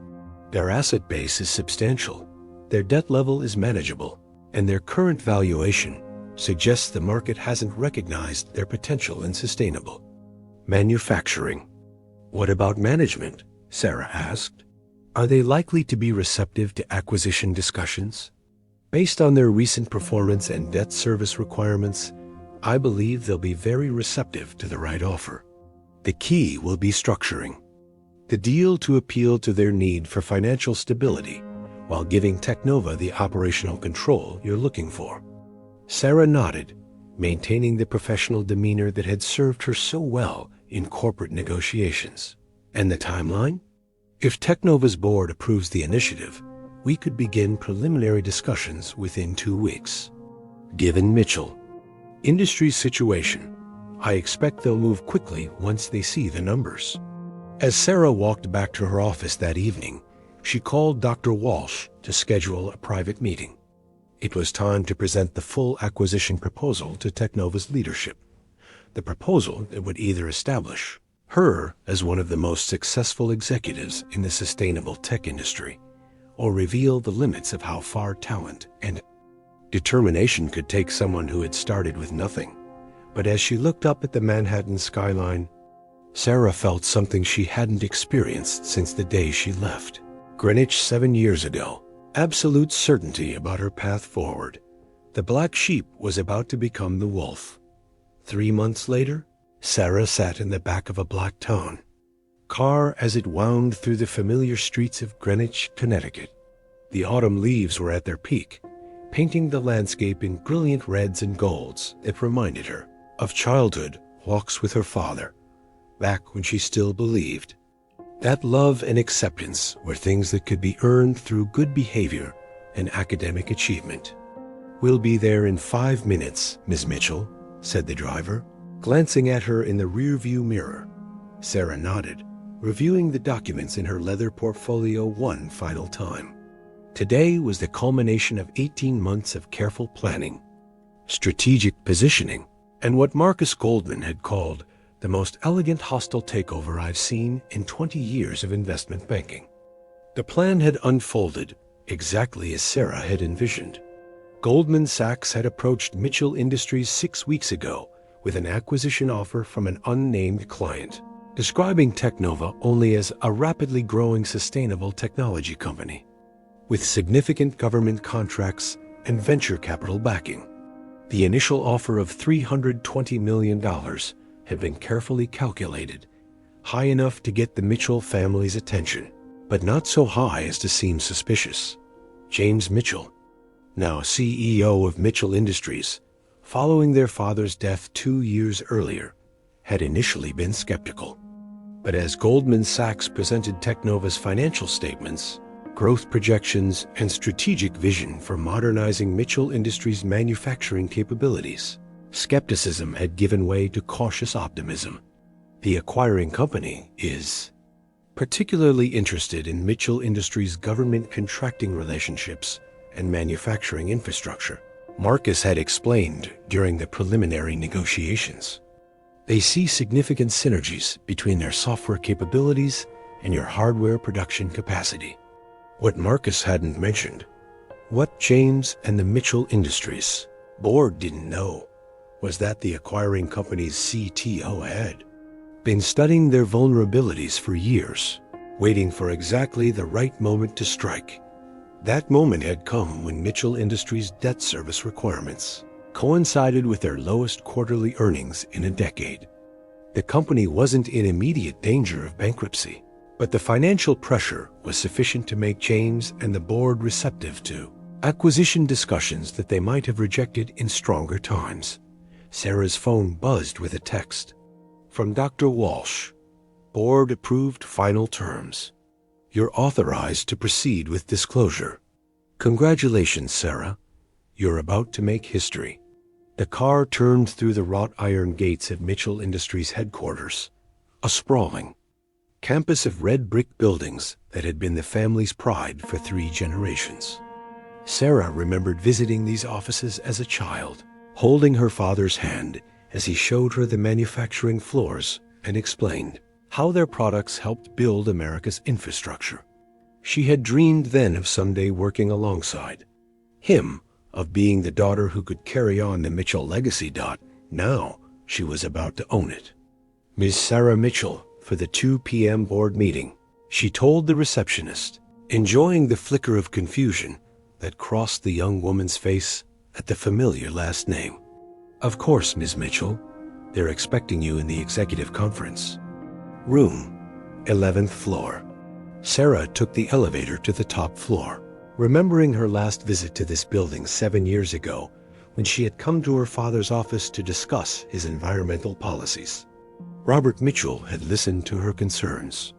Their asset base is substantial, their debt level is manageable, and their current valuation suggests the market hasn't recognized their potential in sustainable manufacturing. What about management? Sarah asked. Are they likely to be receptive to acquisition discussions? Based on their recent performance and debt service requirements, I believe they'll be very receptive to the right offer. The key will be structuring the deal to appeal to their need for financial stability while giving Teknova the operational control you're looking for. Sarah nodded, maintaining the professional demeanor that had served her so well in corporate negotiations. And the timeline? If Teknova's board approves the initiative, we could begin preliminary discussions within 2 weeks. Given Mitchell Industries' situation, I expect they'll move quickly once they see the numbers. As Sarah walked back to her office that evening, she called Dr. Walsh to schedule a private meeting. It was time to present the full acquisition proposal to Teknova's leadership. The proposal that would either establish her as one of the most successful executives in the sustainable tech industry, or reveal the limits of how far talent and determination could take someone who had started with nothing. But as she looked up at the Manhattan skyline, Sarah felt something she hadn't experienced since the day she left Greenwich 7 years ago. Absolute certainty about her path forward. The black sheep was about to become the wolf. 3 months later, Sarah sat in the back of a black town car as it wound through the familiar streets of Greenwich, Connecticut. The autumn leaves were at their peak, painting the landscape in brilliant reds and golds that reminded her of childhood walks with her father, back when she still believed that love and acceptance were things that could be earned through good behavior and academic achievement. We'll be there in 5 minutes, Miss Mitchell, said the driver, glancing at her in the rearview mirror. Sarah nodded, reviewing the documents in her leather portfolio one final time. Today was the culmination of 18 months of careful planning, strategic positioning, and what Marcus Goldman had called the most elegant hostile takeover I've seen in 20 years of investment banking. The plan had unfolded exactly as Sarah had envisioned. Goldman Sachs had approached Mitchell Industries 6 weeks ago with an acquisition offer from an unnamed client, describing Teknova only as a rapidly growing sustainable technology company, with significant government contracts and venture capital backing. The initial offer of $320 million had been carefully calculated, high enough to get the Mitchell family's attention, but not so high as to seem suspicious. James Mitchell, now CEO of Mitchell Industries, following their father's death 2 years earlier, had initially been skeptical. But as Goldman Sachs presented Teknova's financial statements, growth projections, and strategic vision for modernizing Mitchell Industries' manufacturing capabilities, skepticism had given way to cautious optimism. The acquiring company is particularly interested in Mitchell Industries' government contracting relationships and manufacturing infrastructure, Marcus had explained during the preliminary negotiations. They see significant synergies between their software capabilities and your hardware production capacity. What Marcus hadn't mentioned, what James and the Mitchell Industries board didn't know, was that the acquiring company's CTO had been studying their vulnerabilities for years, waiting for exactly the right moment to strike. That moment had come when Mitchell Industries' debt service requirements coincided with their lowest quarterly earnings in a decade. The company wasn't in immediate danger of bankruptcy, but the financial pressure was sufficient to make James and the board receptive to acquisition discussions that they might have rejected in stronger times. Sarah's phone buzzed with a text from Dr. Walsh. Board approved final terms. You're authorized to proceed with disclosure. Congratulations, Sarah. You're about to make history. The car turned through the wrought iron gates of Mitchell Industries headquarters, a sprawling campus of red brick buildings that had been the family's pride for 3 generations. Sarah remembered visiting these offices as a child, holding her father's hand as he showed her the manufacturing floors and explained how their products helped build America's infrastructure. She had dreamed then of someday working alongside him, of being the daughter who could carry on the Mitchell legacy. Now she was about to own it. Ms. Sarah Mitchell, for the 2 p.m. board meeting, she told the receptionist, enjoying the flicker of confusion that crossed the young woman's face at the familiar last name. Of course, Ms. Mitchell. They're expecting you in the executive conference room, 11th floor. Sarah took the elevator to the top floor, remembering her last visit to this building 7 years ago when she had come to her father's office to discuss his environmental policies. Robert Mitchell had listened to her concerns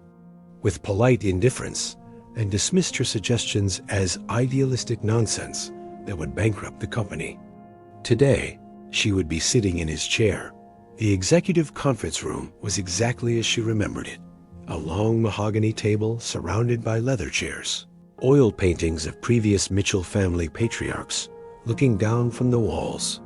with polite indifference and dismissed her suggestions as idealistic nonsense that would bankrupt the company. Today, she would be sitting in his chair. The executive conference room was exactly as she remembered it. A long mahogany table surrounded by leather chairs, oil paintings of previous Mitchell family patriarchs looking down from the walls,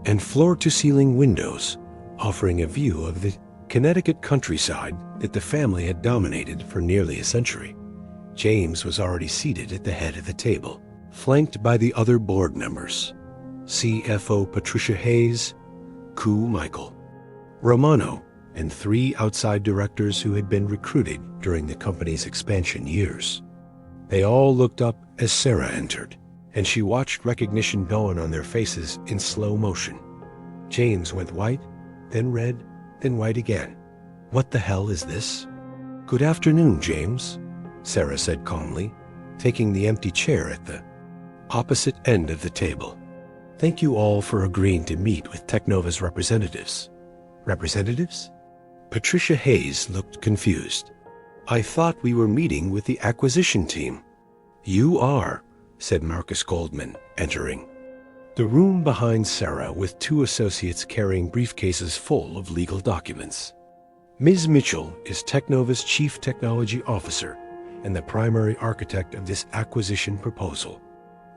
and floor-to-ceiling windows offering a view of the Connecticut countryside that the family had dominated for nearly a century. James was already seated at the head of the table, flanked by the other board members: CFO Patricia Hayes, Coo Michael, Romano, and 3 outside directors who had been recruited during the company's expansion years. They all looked up as Sarah entered, and she watched recognition dawn on their faces in slow motion. James went white, then red, then white again. What the hell is this? Good afternoon, James, Sarah said calmly, taking the empty chair at the opposite end of the table. Thank you all for agreeing to meet with Technova's representatives. Representatives? Patricia Hayes looked confused. I thought we were meeting with the acquisition team. You are, said Marcus Goldman, entering the room behind Sarah with 2 associates carrying briefcases full of legal documents. Ms. Mitchell is Technova's Chief Technology Officer and the primary architect of this acquisition proposal.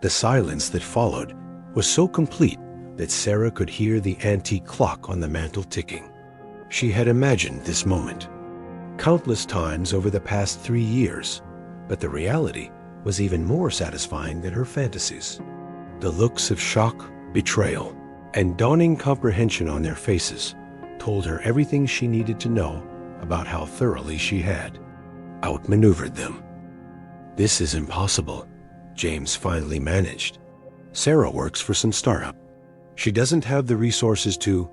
The silence that followed was so complete that Sarah could hear the antique clock on the mantel ticking. She had imagined this moment countless times over the past 3 years, but the reality was even more satisfying than her fantasies. The looks of shock, betrayal, and dawning comprehension on their faces told her everything she needed to know about how thoroughly she had outmaneuvered them. This is impossible, James finally managed. Sarah works for some startup. She doesn't have the resources to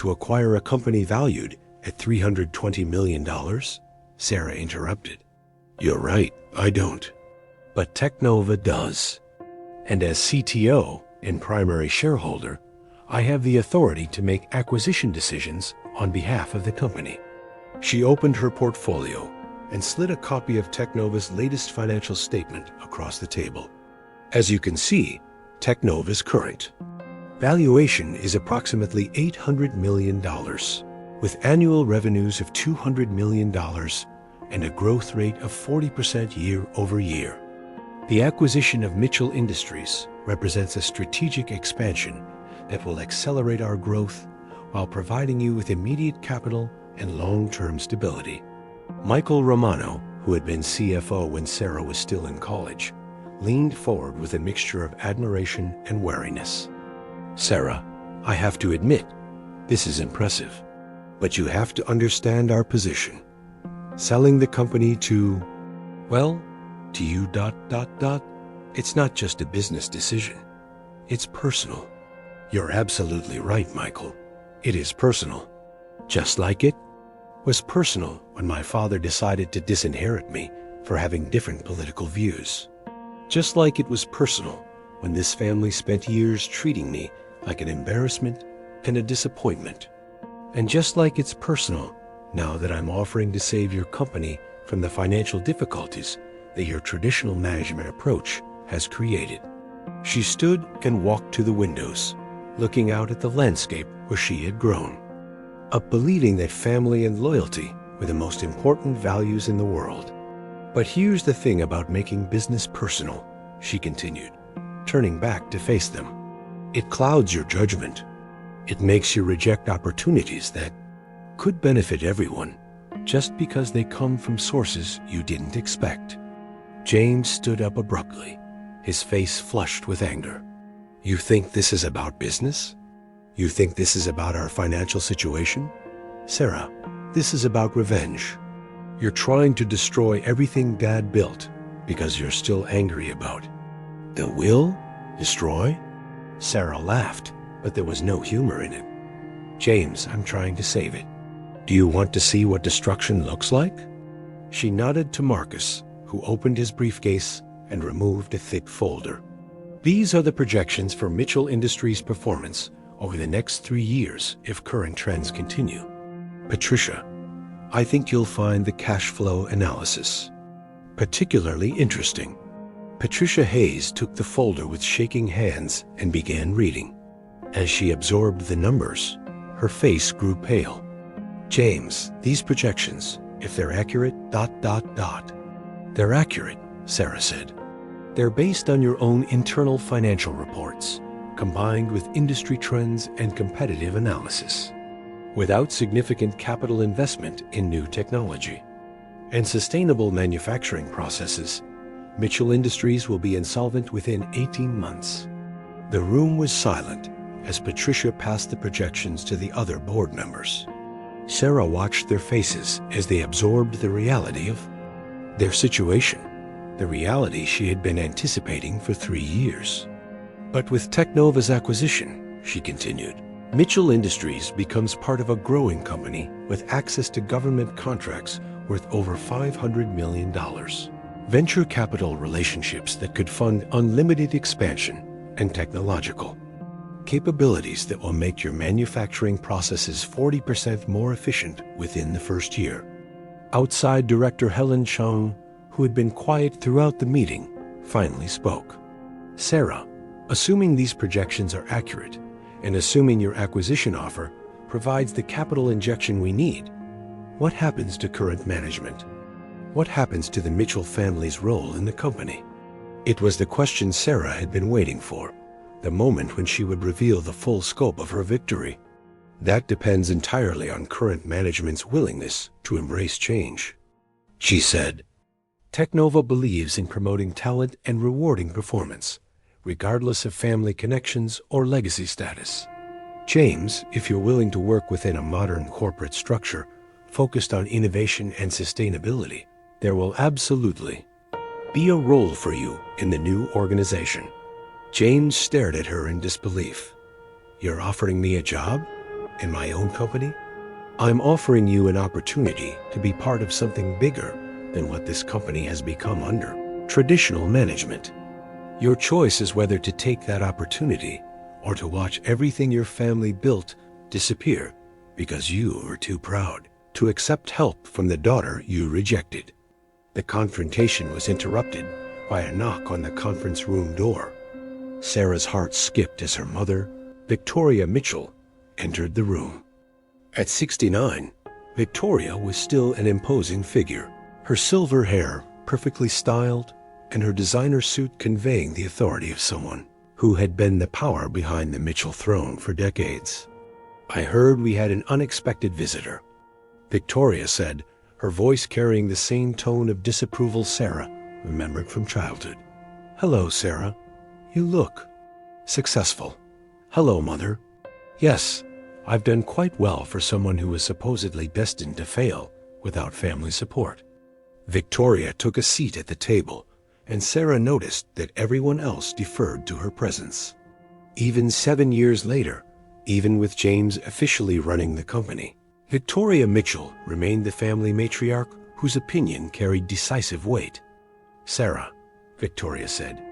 acquire a company valued at $320 million, Sarah interrupted. You're right, I don't. But Technova does. And as CTO and primary shareholder, I have the authority to make acquisition decisions on behalf of the company. She opened her portfolio and slid a copy of Technova's latest financial statement across the table. As you can see, Technova's current valuation is approximately $800 million, with annual revenues of $200 million and a growth rate of 40% year over year. The acquisition of Mitchell Industries represents a strategic expansion that will accelerate our growth while providing you with immediate capital and long-term stability. Michael Romano, who had been CFO when Sarah was still in college, leaned forward with a mixture of admiration and wariness. Sarah, I have to admit, this is impressive, but you have to understand our position. Selling the company to, well, to you ... It's not just a business decision. It's personal. You're absolutely right, Michael. It is personal. Just like it was personal when my father decided to disinherit me for having different political views. Just like it was personal when this family spent years treating me like an embarrassment and a disappointment. And just like it's personal now that I'm offering to save your company from the financial difficulties that your traditional management approach has created. She stood and walked to the windows, looking out at the landscape where she had grown, up believing that family and loyalty were the most important values in the world. But here's the thing about making business personal, she continued, turning back to face them. It clouds your judgment. It makes you reject opportunities that could benefit everyone just because they come from sources you didn't expect. James stood up abruptly, his face flushed with anger. You think this is about business? You think this is about our financial situation? Sarah, this is about revenge. You're trying to destroy everything Dad built because you're still angry about. The will? Destroy? Sarah laughed, but there was no humor in it. James, I'm trying to save it. Do you want to see what destruction looks like? She nodded to Marcus, who opened his briefcase and removed a thick folder. These are the projections for Mitchell Industries' performance over the next 3 years if current trends continue. Patricia, I think you'll find the cash flow analysis particularly interesting. Patricia Hayes took the folder with shaking hands and began reading. As she absorbed the numbers, her face grew pale. James, these projections, if they're accurate, ... They're accurate, Sarah said. They're based on your own internal financial reports, combined with industry trends and competitive analysis, without significant capital investment in new technology and sustainable manufacturing processes. Mitchell Industries will be insolvent within 18 months. The room was silent as Patricia passed the projections to the other board members. Sarah watched their faces as they absorbed the reality of their situation, the reality she had been anticipating for 3 years. But with Technova's acquisition, she continued, Mitchell Industries becomes part of a growing company with access to government contracts worth over $500 million. Venture capital relationships that could fund unlimited expansion and technological capabilities that will make your manufacturing processes 40% more efficient within the first year. Outside Director Helen Chung, who had been quiet throughout the meeting, finally spoke. Sarah, assuming these projections are accurate, and assuming your acquisition offer provides the capital injection we need, what happens to current management? What happens to the Mitchell family's role in the company? It was the question Sarah had been waiting for, the moment when she would reveal the full scope of her victory. That depends entirely on current management's willingness to embrace change, she said. Technova believes in promoting talent and rewarding performance, regardless of family connections or legacy status. James, if you're willing to work within a modern corporate structure focused on innovation and sustainability, there will absolutely be a role for you in the new organization. James stared at her in disbelief. You're offering me a job? In my own company? I'm offering you an opportunity to be part of something bigger than what this company has become under traditional management. Your choice is whether to take that opportunity or to watch everything your family built disappear because you were too proud to accept help from the daughter you rejected. The confrontation was interrupted by a knock on the conference room door. Sarah's heart skipped as her mother, Victoria Mitchell, entered the room. At 69, Victoria was still an imposing figure, her silver hair perfectly styled and her designer suit conveying the authority of someone who had been the power behind the Mitchell throne for decades. I heard we had an unexpected visitor, Victoria said, her voice carrying the same tone of disapproval Sarah remembered from childhood. Hello, Sarah. You look successful. Hello, Mother. Yes, I've done quite well for someone who was supposedly destined to fail without family support. Victoria took a seat at the table, and Sarah noticed that everyone else deferred to her presence. Even 7 years later, even with James officially running the company, Victoria Mitchell remained the family matriarch whose opinion carried decisive weight. Sarah, Victoria said,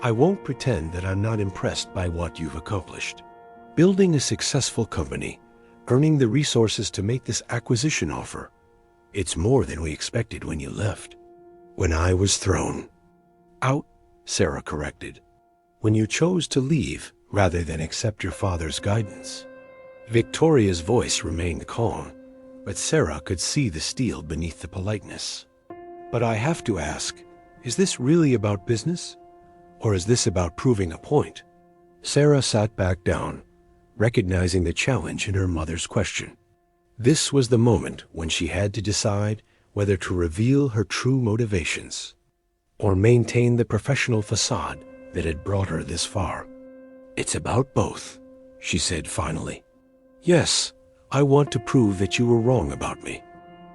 I won't pretend that I'm not impressed by what you've accomplished. Building a successful company, earning the resources to make this acquisition offer, it's more than we expected when you left. When I was thrown out, Sarah corrected. When you chose to leave rather than accept your father's guidance. Victoria's voice remained calm, but Sarah could see the steel beneath the politeness. But I have to ask, is this really about business? Or is this about proving a point? Sarah sat back down, recognizing the challenge in her mother's question. This was the moment when she had to decide whether to reveal her true motivations. or maintain the professional facade that had brought her this far. "It's about both," she said finally. "Yes, I want to prove that you were wrong about me.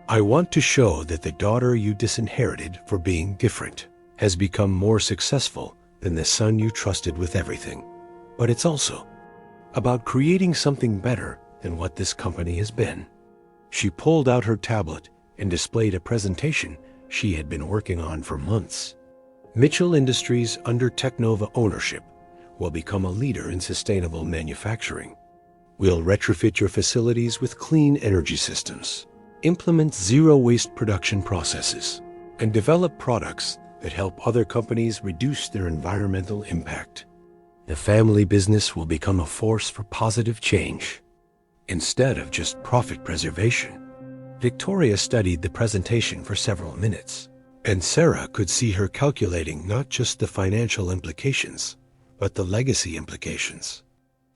I want to show that the daughter you disinherited for being different has become more successful than the son you trusted with everything. But it's also about creating something better than what this company has been." She pulled out her tablet and displayed a presentation she had been working on for months. Mitchell Industries, under Teknova ownership, will become a leader in sustainable manufacturing. We'll retrofit your facilities with clean energy systems, implement zero-waste production processes, and develop products that help other companies reduce their environmental impact. The family business will become a force for positive change, instead of just profit preservation. Victoria studied the presentation for several minutes, and Sarah could see her calculating not just the financial implications, but the legacy implications.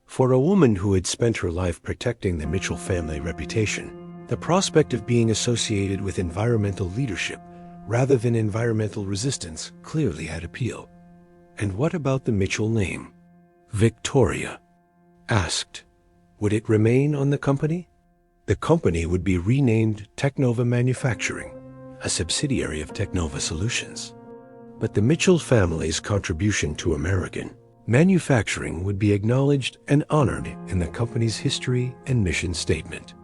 For a woman who had spent her life protecting the Mitchell family reputation, the prospect of being associated with environmental leadership rather than environmental resistance clearly had appeal. And what about the Mitchell name? Victoria asked, would it remain on the company? The company would be renamed Teknova Manufacturing, a subsidiary of Teknova Solutions. But the Mitchell family's contribution to American manufacturing would be acknowledged and honored in the company's history and mission statement.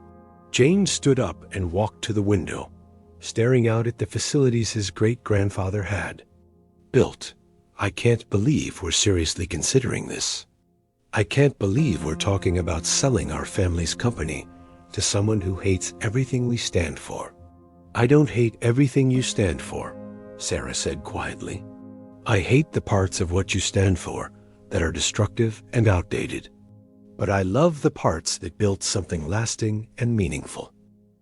James stood up and walked to the window, staring out at the facilities his great-grandfather had built. "I can't believe we're seriously considering this. I can't believe we're talking about selling our family's company to someone who hates everything we stand for." "I don't hate everything you stand for," Sarah said quietly. "I hate the parts of what you stand for that are destructive and outdated. But I love the parts that built something lasting and meaningful."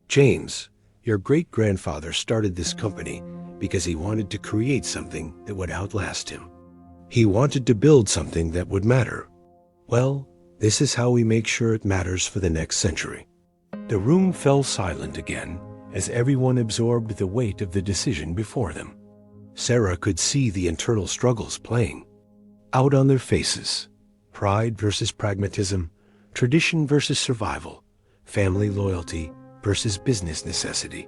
"James, your great-grandfather started this company because he wanted to create something that would outlast him. He wanted to build something that would matter. Well, this is how we make sure it matters for the next century." The room fell silent again as everyone absorbed the weight of the decision before them. Sarah could see the internal struggles playing out on their faces: pride versus pragmatism, tradition versus survival, family loyalty versus business necessity.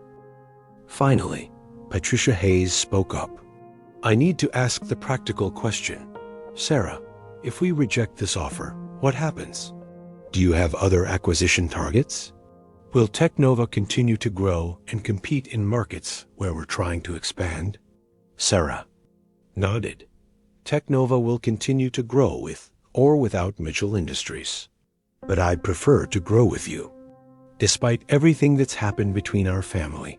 Finally, Patricia Hayes spoke up. "I need to ask the practical question. Sarah, if we reject this offer, what happens? Do you have other acquisition targets? Will Teknova continue to grow and compete in markets where we're trying to expand?" Sarah nodded. "Teknova will continue to grow with or without Mitchell Industries. But I'd prefer to grow with you. Despite everything that's happened between our family,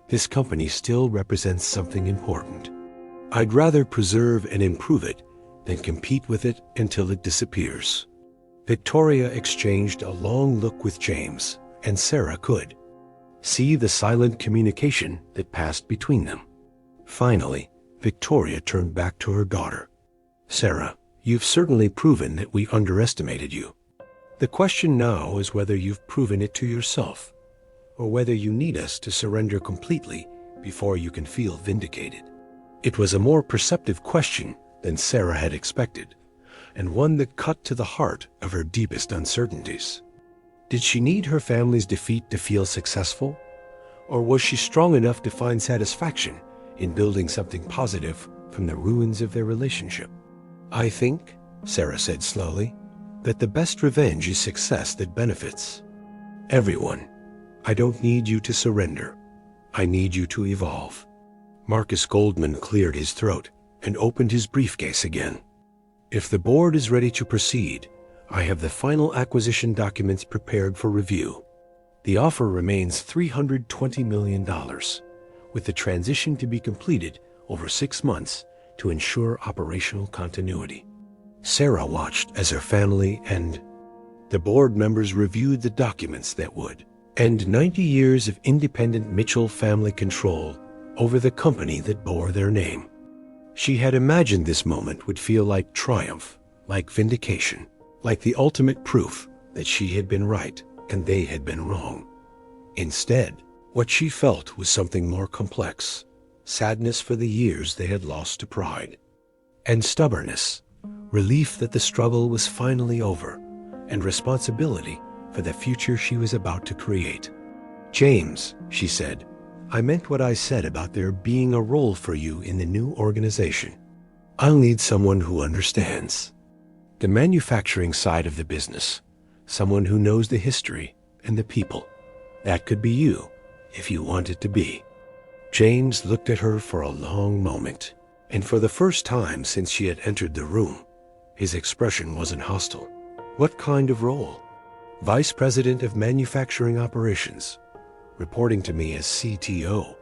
this company still represents something important. I'd rather preserve and improve it than compete with it until it disappears." Victoria exchanged a long look with James, and Sarah could see the silent communication that passed between them. Finally, Victoria turned back to her daughter. "Sarah, you've certainly proven that we underestimated you. The question now is whether you've proven it to yourself, or whether you need us to surrender completely before you can feel vindicated." It was a more perceptive question than Sarah had expected, and one that cut to the heart of her deepest uncertainties. Did she need her family's defeat to feel successful? Or was she strong enough to find satisfaction in building something positive from the ruins of their relationship? "I think," Sarah said slowly, "that the best revenge is success that benefits everyone. I don't need you to surrender. I need you to evolve." Marcus Goldman cleared his throat and opened his briefcase again. "If the board is ready to proceed, I have the final acquisition documents prepared for review. The offer remains $320 million, with the transition to be completed over 6 months to ensure operational continuity." Sarah watched as her family and the board members reviewed the documents that would end 90 years of independent Mitchell family control over the company that bore their name. She had imagined this moment would feel like triumph, like vindication, like the ultimate proof that she had been right and they had been wrong. Instead, what she felt was something more complex: sadness for the years they had lost to pride, and stubbornness, relief that the struggle was finally over, and responsibility for the future she was about to create. "James," she said, "I meant what I said about there being a role for you in the new organization. I'll need someone who understands the manufacturing side of the business, someone who knows the history and the people. That could be you, if you want it to be." James looked at her for a long moment, and for the first time since she had entered the room, his expression wasn't hostile. "What kind of role?" "Vice President of Manufacturing Operations, reporting to me as CTO.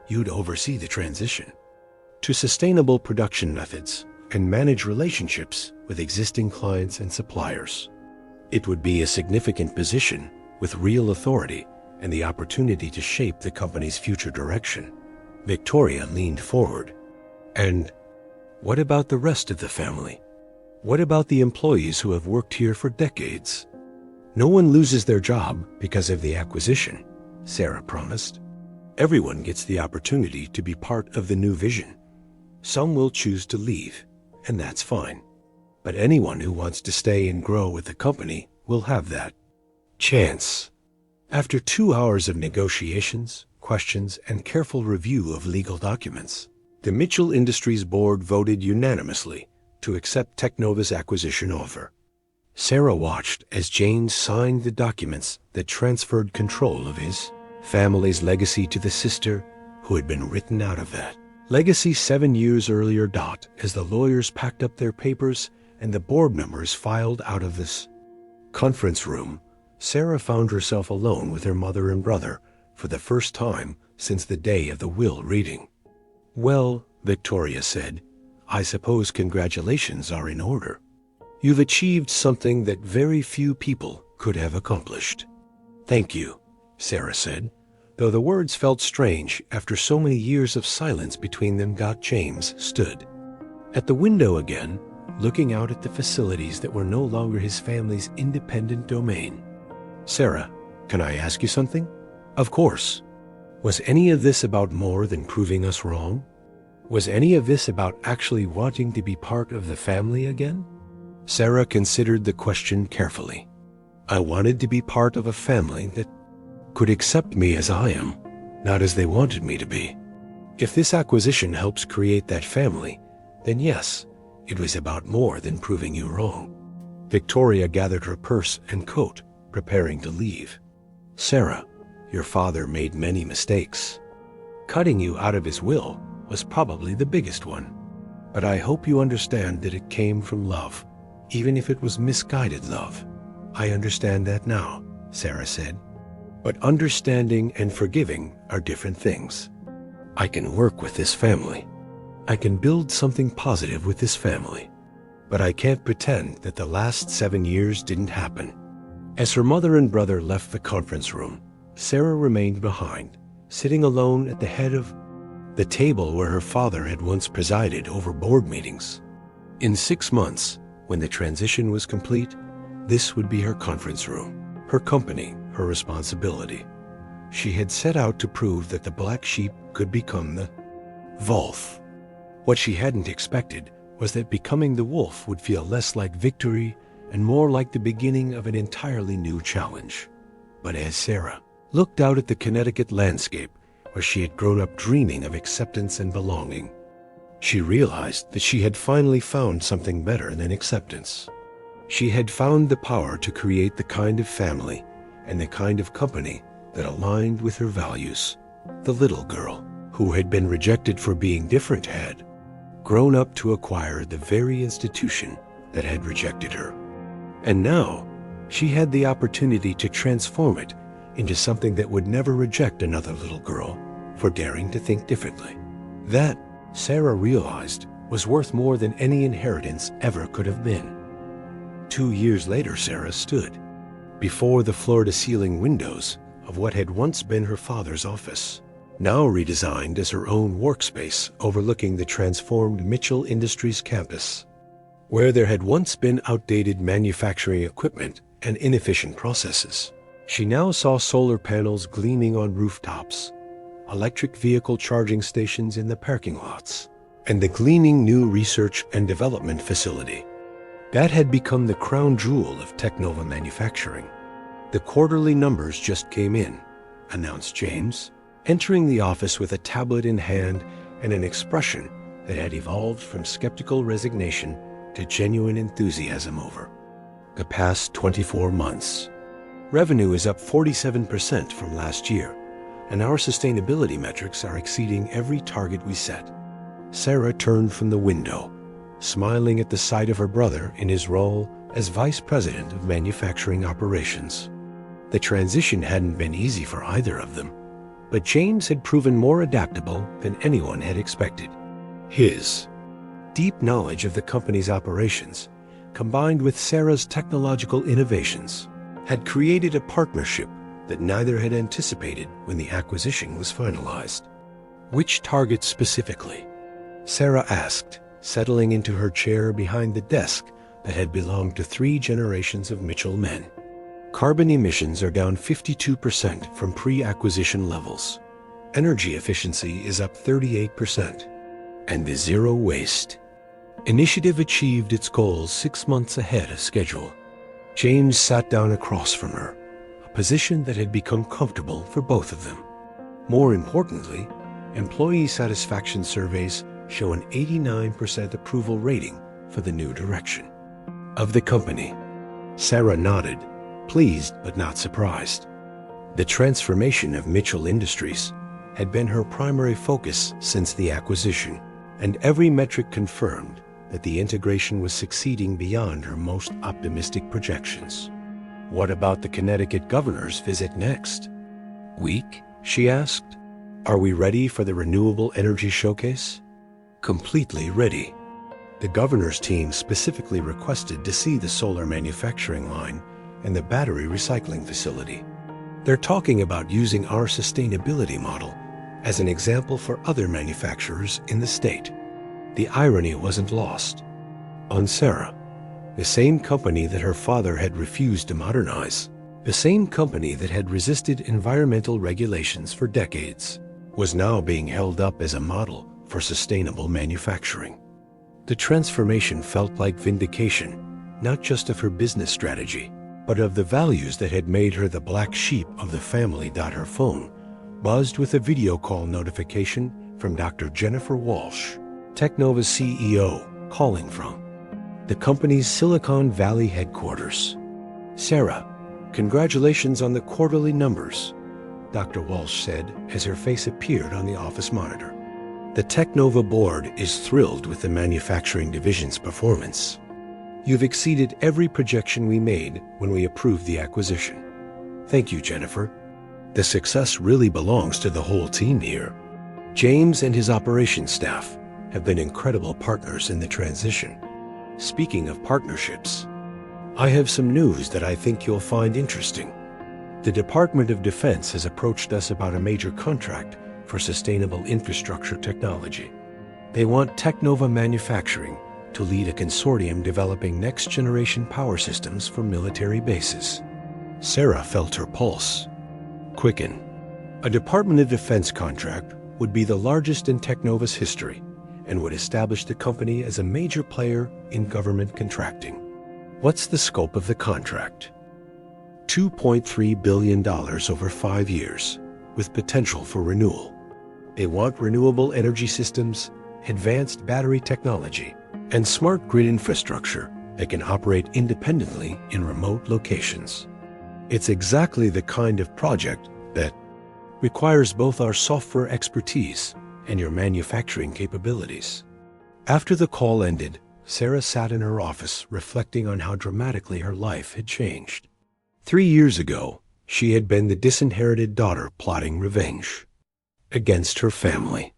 You'd oversee the transition to sustainable production methods and manage relationships with existing clients and suppliers. It would be a significant position with real authority and the opportunity to shape the company's future direction." Victoria leaned forward. "And what about the rest of the family? What about the employees who have worked here for decades?" "No one loses their job because of the acquisition," Sarah promised. "Everyone gets the opportunity to be part of the new vision. Some will choose to leave, and that's fine. But anyone who wants to stay and grow with the company will have that chance." After 2 hours of negotiations, questions, and careful review of legal documents, the Mitchell Industries board voted unanimously to accept Technova's acquisition offer. Sarah watched as James signed the documents that transferred control of his family's legacy to the sister who had been written out of that legacy 7 years earlier. As the lawyers packed up their papers and the board members filed out of this conference room, Sarah found herself alone with her mother and brother for the first time since the day of the will reading. "Well," Victoria said, "I suppose congratulations are in order. You've achieved something that very few people could have accomplished." "Thank you," Sarah said, though the words felt strange after so many years of silence between them. James stood at the window again, looking out at the facilities that were no longer his family's independent domain. "Sarah, can I ask you something?" "Of course." "Was any of this about more than proving us wrong? Was any of this about actually wanting to be part of the family again?" Sarah considered the question carefully. "I wanted to be part of a family that could accept me as I am, not as they wanted me to be. If this acquisition helps create that family, then yes, it was about more than proving you wrong." Victoria gathered her purse and coat, preparing to leave. "Sarah, your father made many mistakes. Cutting you out of his will was probably the biggest one. But I hope you understand that it came from love, even if it was misguided love." "I understand that now," Sarah said. "But understanding and forgiving are different things. I can work with this family. I can build something positive with this family. But I can't pretend that the last 7 years didn't happen." As her mother and brother left the conference room, Sarah remained behind, sitting alone at the head of the table where her father had once presided over board meetings. In 6 months, when the transition was complete, this would be her conference room, her company, her responsibility. She had set out to prove that the black sheep could become the wolf. What she hadn't expected was that becoming the wolf would feel less like victory and more like the beginning of an entirely new challenge. But as Sarah looked out at the Connecticut landscape where she had grown up dreaming of acceptance and belonging, she realized that she had finally found something better than acceptance. She had found the power to create the kind of family and the kind of company that aligned with her values. The little girl, who had been rejected for being different, had grown up to acquire the very institution that had rejected her. And now, she had the opportunity to transform it into something that would never reject another little girl for daring to think differently. That, Sarah realized, was worth more than any inheritance ever could have been. 2 years later, Sarah stood before the floor-to-ceiling windows of what had once been her father's office, now redesigned as her own workspace overlooking the transformed Mitchell Industries campus. Where there had once been outdated manufacturing equipment and inefficient processes, she now saw solar panels gleaming on rooftops, electric vehicle charging stations in the parking lots, and the gleaming new research and development facility. That had become the crown jewel of Technova manufacturing. "The quarterly numbers just came in," announced James, entering the office with a tablet in hand and an expression that had evolved from skeptical resignation to genuine enthusiasm over the past 24 months. Revenue is up 47% from last year, and our sustainability metrics are exceeding every target we set. Sarah turned from the window, smiling at the sight of her brother in his role as Vice President of Manufacturing Operations. The transition hadn't been easy for either of them, but James had proven more adaptable than anyone had expected. His deep knowledge of the company's operations, combined with Sarah's technological innovations, had created a partnership that neither had anticipated when the acquisition was finalized. "Which target specifically?" Sarah asked, settling into her chair behind the desk that had belonged to 3 generations of Mitchell men. "Carbon emissions are down 52% from pre-acquisition levels. Energy efficiency is up 38%. And the zero waste initiative achieved its goals 6 months ahead of schedule." James sat down across from her, a position that had become comfortable for both of them. More importantly, employee satisfaction surveys show an 89% approval rating for the new direction of the company. Sarah nodded, pleased but not surprised. The transformation of Mitchell Industries had been her primary focus since the acquisition, and every metric confirmed that the integration was succeeding beyond her most optimistic projections. "What about the Connecticut governor's visit next week?" she asked. "Are we ready for the renewable energy showcase?" "Completely ready. The governor's team specifically requested to see the solar manufacturing line and the battery recycling facility. They're talking about using our sustainability model as an example for other manufacturers in the state." The irony wasn't lost on Sarah. The same company that her father had refused to modernize, the same company that had resisted environmental regulations for decades, was now being held up as a model for sustainable manufacturing. The transformation felt like vindication, not just of her business strategy, but of the values that had made her the black sheep of the family. Her phone buzzed with a video call notification from Dr. Jennifer Walsh, Technova's CEO, calling from the company's Silicon Valley headquarters. "Sarah, congratulations on the quarterly numbers," Dr. Walsh said as her face appeared on the office monitor. "The Technova board is thrilled with the manufacturing division's performance. You've exceeded every projection we made when we approved the acquisition." "Thank you, Jennifer. The success really belongs to the whole team here. James and his operations staff have been incredible partners in the transition. Speaking of partnerships, I have some news that I think you'll find interesting. The Department of Defense has approached us about a major contract for sustainable infrastructure technology. They want Technova Manufacturing to lead a consortium developing next-generation power systems for military bases." Sarah felt her pulse quicken. A Department of Defense contract would be the largest in Technova's history and would establish the company as a major player in government contracting. "What's the scope of the contract?" $2.3 billion over 5 years, with potential for renewal. They want renewable energy systems, advanced battery technology, and smart grid infrastructure that can operate independently in remote locations. It's exactly the kind of project that requires both our software expertise and your manufacturing capabilities. After the call ended, Sarah sat in her office reflecting on how dramatically her life had changed. 3 years ago, she had been the disinherited daughter plotting revenge against her family.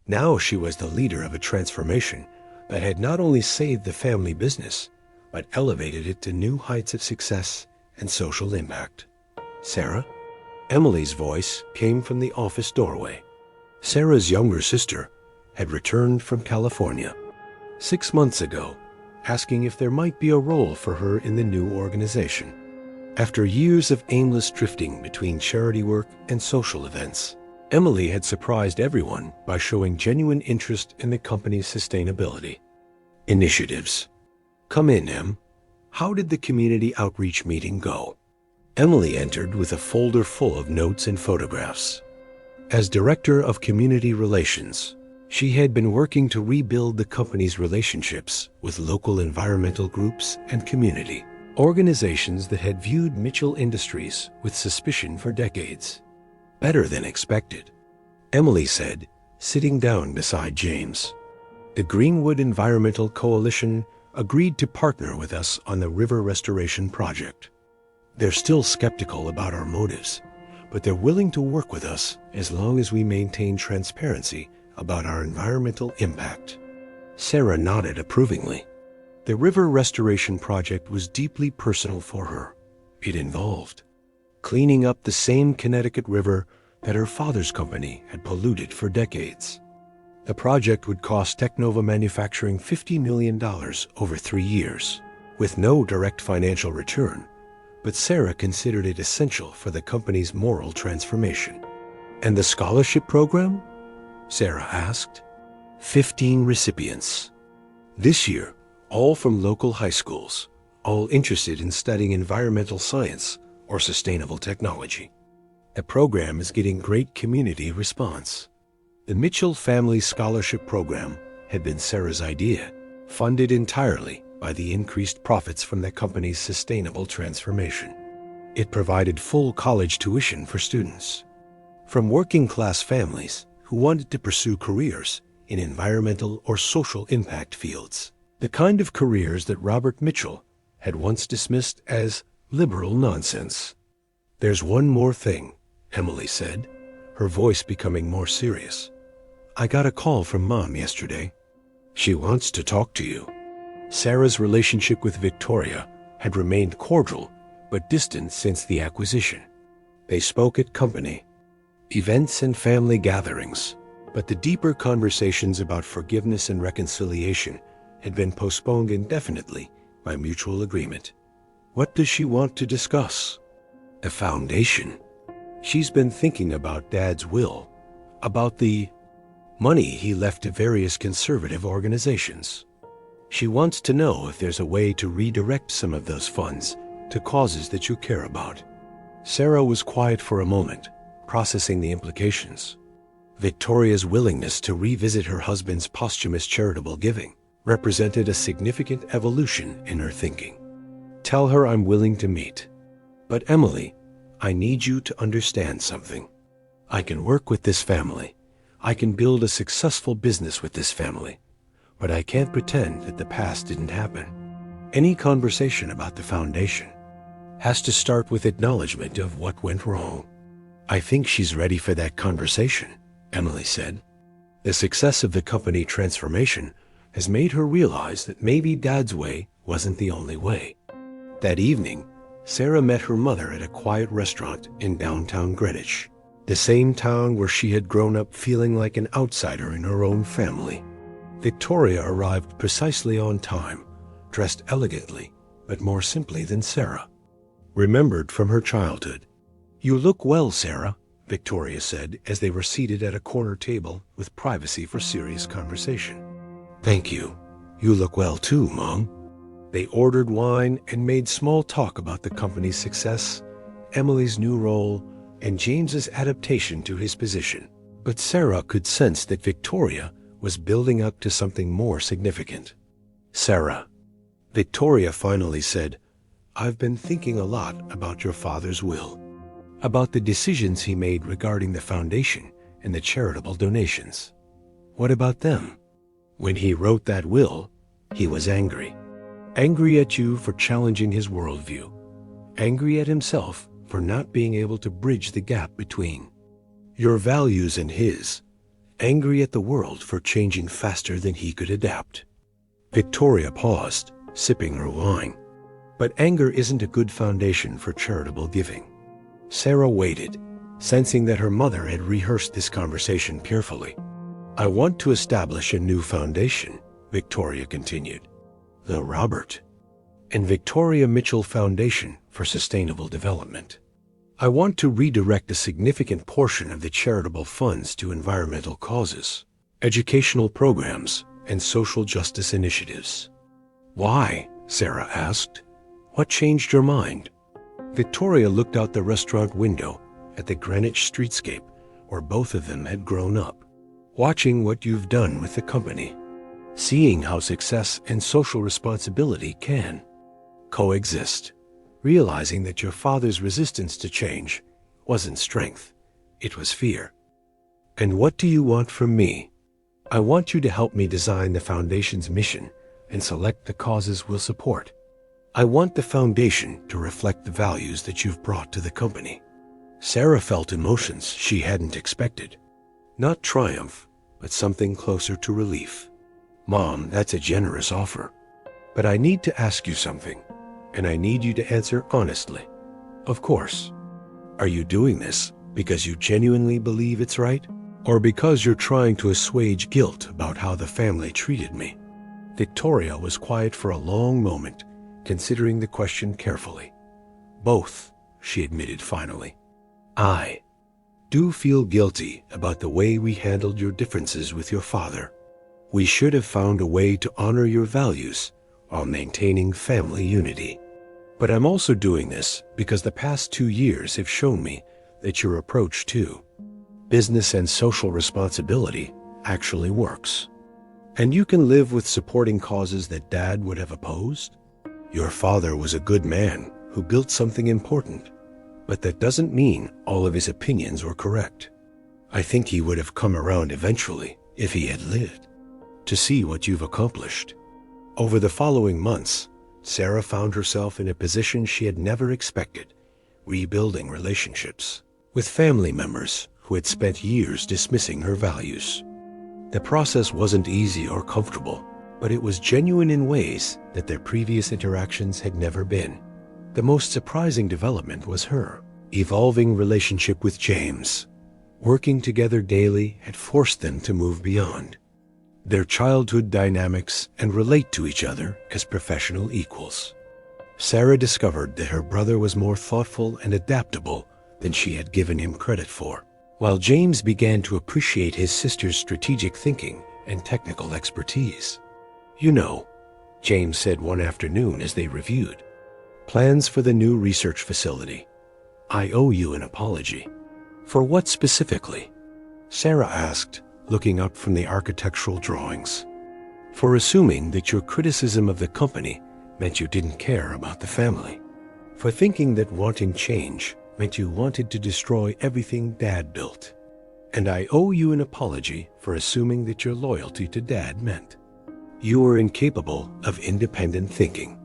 Now she was the leader of a transformation that had not only saved the family business, but elevated it to new heights of success and social impact. "Sarah?" Emily's voice came from the office doorway. Sarah's younger sister had returned from California 6 months ago, asking if there might be a role for her in the new organization. After years of aimless drifting between charity work and social events, Emily had surprised everyone by showing genuine interest in the company's sustainability initiatives. Come in, Em. How did the community outreach meeting go? Emily entered with a folder full of notes and photographs. As Director of Community Relations, she had been working to rebuild the company's relationships with local environmental groups and community organizations that had viewed Mitchell Industries with suspicion for decades. Better than expected, Emily said, sitting down beside James. The Greenwood Environmental Coalition agreed to partner with us on the river restoration project. They're still skeptical about our motives, but they're willing to work with us as long as we maintain transparency about our environmental impact. Sarah nodded approvingly. The river restoration project was deeply personal for her. It involved cleaning up the same Connecticut river that her father's company had polluted for decades. The project would cost Technova Manufacturing $50 million over 3 years, with no direct financial return, but Sarah considered it essential for the company's moral transformation. And the scholarship program? Sarah asked. 15 recipients. This year, all from local high schools, all interested in studying environmental science or sustainable technology. The program is getting great community response. The Mitchell Family Scholarship Program had been Sarah's idea, funded entirely by the increased profits from the company's sustainable transformation. It provided full college tuition for students from working-class families who wanted to pursue careers in environmental or social impact fields, the kind of careers that Robert Mitchell had once dismissed as liberal nonsense. There's one more thing, Emily said, her voice becoming more serious. I got a call from Mom yesterday. She wants to talk to you. Sarah's relationship with Victoria had remained cordial but distant since the acquisition. They spoke at company, events and family gatherings, but the deeper conversations about forgiveness and reconciliation had been postponed indefinitely by mutual agreement. What does she want to discuss? A foundation. She's been thinking about Dad's will, about the money he left to various conservative organizations. She wants to know if there's a way to redirect some of those funds to causes that you care about. Sarah was quiet for a moment, processing the implications. Victoria's willingness to revisit her husband's posthumous charitable giving represented a significant evolution in her thinking. Tell her I'm willing to meet. But Emily, I need you to understand something. I can work with this family. I can build a successful business with this family. But I can't pretend that the past didn't happen. Any conversation about the foundation has to start with acknowledgement of what went wrong. I think she's ready for that conversation, Emily said. The success of the company transformation has made her realize that maybe Dad's way wasn't the only way. That evening, Sarah met her mother at a quiet restaurant in downtown Greenwich, the same town where she had grown up feeling like an outsider in her own family. Victoria arrived precisely on time, dressed elegantly, but more simply than Sarah. Remembered from her childhood. You look well, Sarah, Victoria said as they were seated at a corner table with privacy for serious conversation. Thank you. You look well too, Mom. They ordered wine and made small talk about the company's success, Emily's new role, and James's adaptation to his position. But Sarah could sense that Victoria was building up to something more significant. Sarah, Victoria finally said, I've been thinking a lot about your father's will, about the decisions he made regarding the foundation and the charitable donations. What about them? When he wrote that will, he was angry. Angry at you for challenging his worldview. Angry at himself for not being able to bridge the gap between your values and his. Angry at the world for changing faster than he could adapt. Victoria paused, sipping her wine. But anger isn't a good foundation for charitable giving. Sarah waited, sensing that her mother had rehearsed this conversation carefully. I want to establish a new foundation, Victoria continued. The Robert and Victoria Mitchell Foundation for Sustainable Development. I want to redirect a significant portion of the charitable funds to environmental causes, educational programs, and social justice initiatives. Why? Sarah asked. What changed your mind? Victoria looked out the restaurant window at the Greenwich streetscape where both of them had grown up, watching what you've done with the company, seeing how success and social responsibility can coexist, realizing that your father's resistance to change wasn't strength, it was fear. And what do you want from me? I want you to help me design the foundation's mission and select the causes we'll support. I want the foundation to reflect the values that you've brought to the company. Sarah felt emotions she hadn't expected. Not triumph, but something closer to relief. Mom, that's a generous offer. But I need to ask you something, and I need you to answer honestly. Of course. Are you doing this because you genuinely believe it's right, or because you're trying to assuage guilt about how the family treated me? Victoria was quiet for a long moment, considering the question carefully. Both, she admitted finally. I do feel guilty about the way we handled your differences with your father. We should have found a way to honor your values while maintaining family unity. But I'm also doing this because the past 2 years have shown me that your approach to business and social responsibility actually works. And you can live with supporting causes that Dad would have opposed. Your father was a good man who built something important, but that doesn't mean all of his opinions were correct. I think he would have come around eventually if he had lived to see what you've accomplished. Over the following months, Sarah found herself in a position she had never expected, rebuilding relationships with family members who had spent years dismissing her values. The process wasn't easy or comfortable, but it was genuine in ways that their previous interactions had never been. The most surprising development was her evolving relationship with James. Working together daily had forced them to move beyond their childhood dynamics and relate to each other as professional equals. Sarah discovered that her brother was more thoughtful and adaptable than she had given him credit for, while James began to appreciate his sister's strategic thinking and technical expertise. You know, James said one afternoon as they reviewed plans for the new research facility. I owe you an apology. For what specifically? Sarah asked, looking up from the architectural drawings. For assuming that your criticism of the company meant you didn't care about the family. For thinking that wanting change meant you wanted to destroy everything Dad built. And I owe you an apology for assuming that your loyalty to Dad meant you were incapable of independent thinking.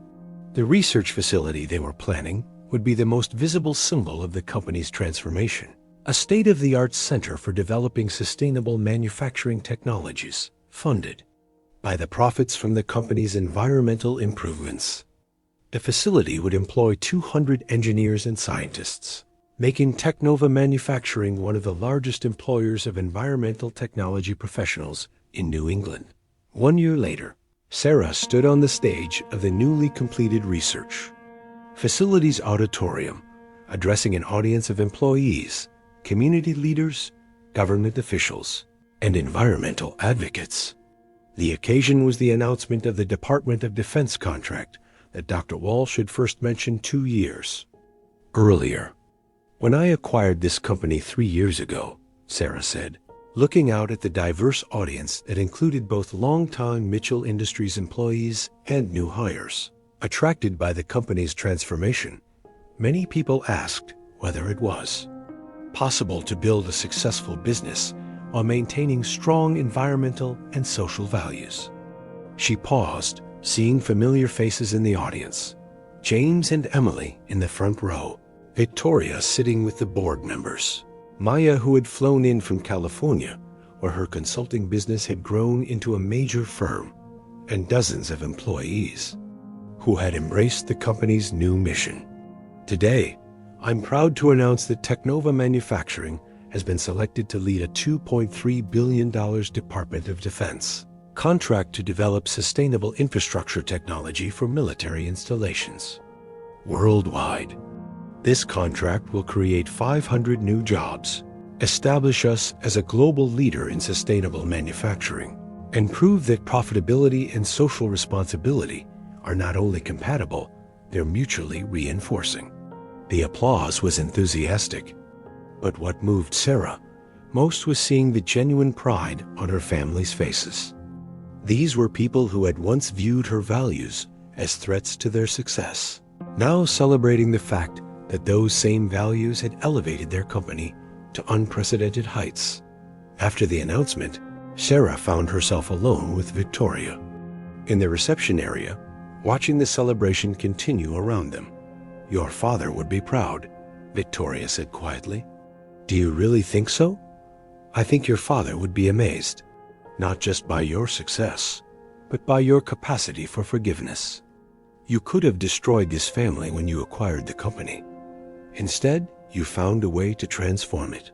The research facility they were planning would be the most visible symbol of the company's transformation. A state-of-the-art center for developing sustainable manufacturing technologies, funded by the profits from the company's environmental improvements. The facility would employ 200 engineers and scientists, making Technova Manufacturing one of the largest employers of environmental technology professionals in New England. 1 year later, Sarah stood on the stage of the newly completed research facility's auditorium, addressing an audience of employees, community leaders, government officials, and environmental advocates. The occasion was the announcement of the Department of Defense contract that Dr. Walsh had first mentioned 2 years earlier. When I acquired this company 3 years ago, Sarah said, looking out at the diverse audience that included both longtime Mitchell Industries employees and new hires. Attracted by the company's transformation, many people asked whether it was possible to build a successful business while maintaining strong environmental and social values. She paused, seeing familiar faces in the audience. James and Emily in the front row, Victoria sitting with the board members, Maya, who had flown in from California, where her consulting business had grown into a major firm, and dozens of employees who had embraced the company's new mission. Today, I'm proud to announce that Technova Manufacturing has been selected to lead a $2.3 billion Department of Defense contract to develop sustainable infrastructure technology for military installations worldwide. This contract will create 500 new jobs, establish us as a global leader in sustainable manufacturing, and prove that profitability and social responsibility are not only compatible, they're mutually reinforcing." The applause was enthusiastic, but what moved Sarah most was seeing the genuine pride on her family's faces. These were people who had once viewed her values as threats to their success, now celebrating the fact that those same values had elevated their company to unprecedented heights. After the announcement, Sarah found herself alone with Victoria in the reception area, watching the celebration continue around them. "Your father would be proud," Victoria said quietly. "Do you really think so?" "I think your father would be amazed, not just by your success, but by your capacity for forgiveness. You could have destroyed this family when you acquired the company. Instead, you found a way to transform it."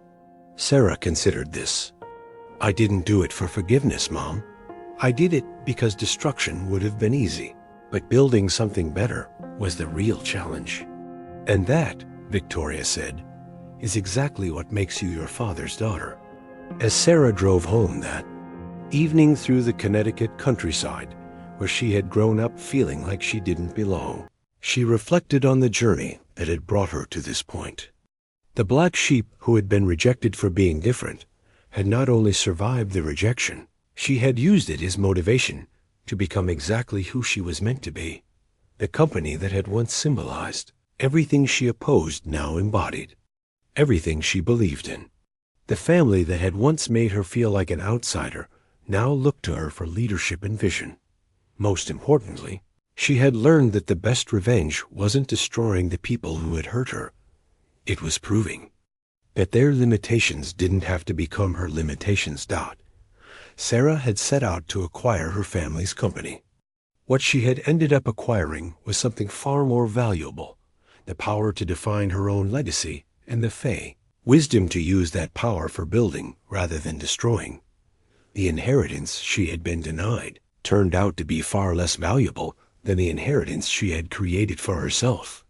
Sarah considered this. "I didn't do it for forgiveness, Mom. I did it because destruction would have been easy, but building something better was the real challenge." "And that," Victoria said, "is exactly what makes you your father's daughter." As Sarah drove home that evening through the Connecticut countryside, where she had grown up feeling like she didn't belong, she reflected on the journey that had brought her to this point. The black sheep who had been rejected for being different had not only survived the rejection, she had used it as motivation to become exactly who she was meant to be. The company that had once symbolized everything she opposed now embodied everything she believed in. The family that had once made her feel like an outsider now looked to her for leadership and vision. Most importantly, she had learned that the best revenge wasn't destroying the people who had hurt her. It was proving that their limitations didn't have to become her limitations. Sarah had set out to acquire her family's company. What she had ended up acquiring was something far more valuable: the power to define her own legacy and the wisdom to use that power for building rather than destroying. The inheritance she had been denied turned out to be far less valuable than the inheritance she had created for herself.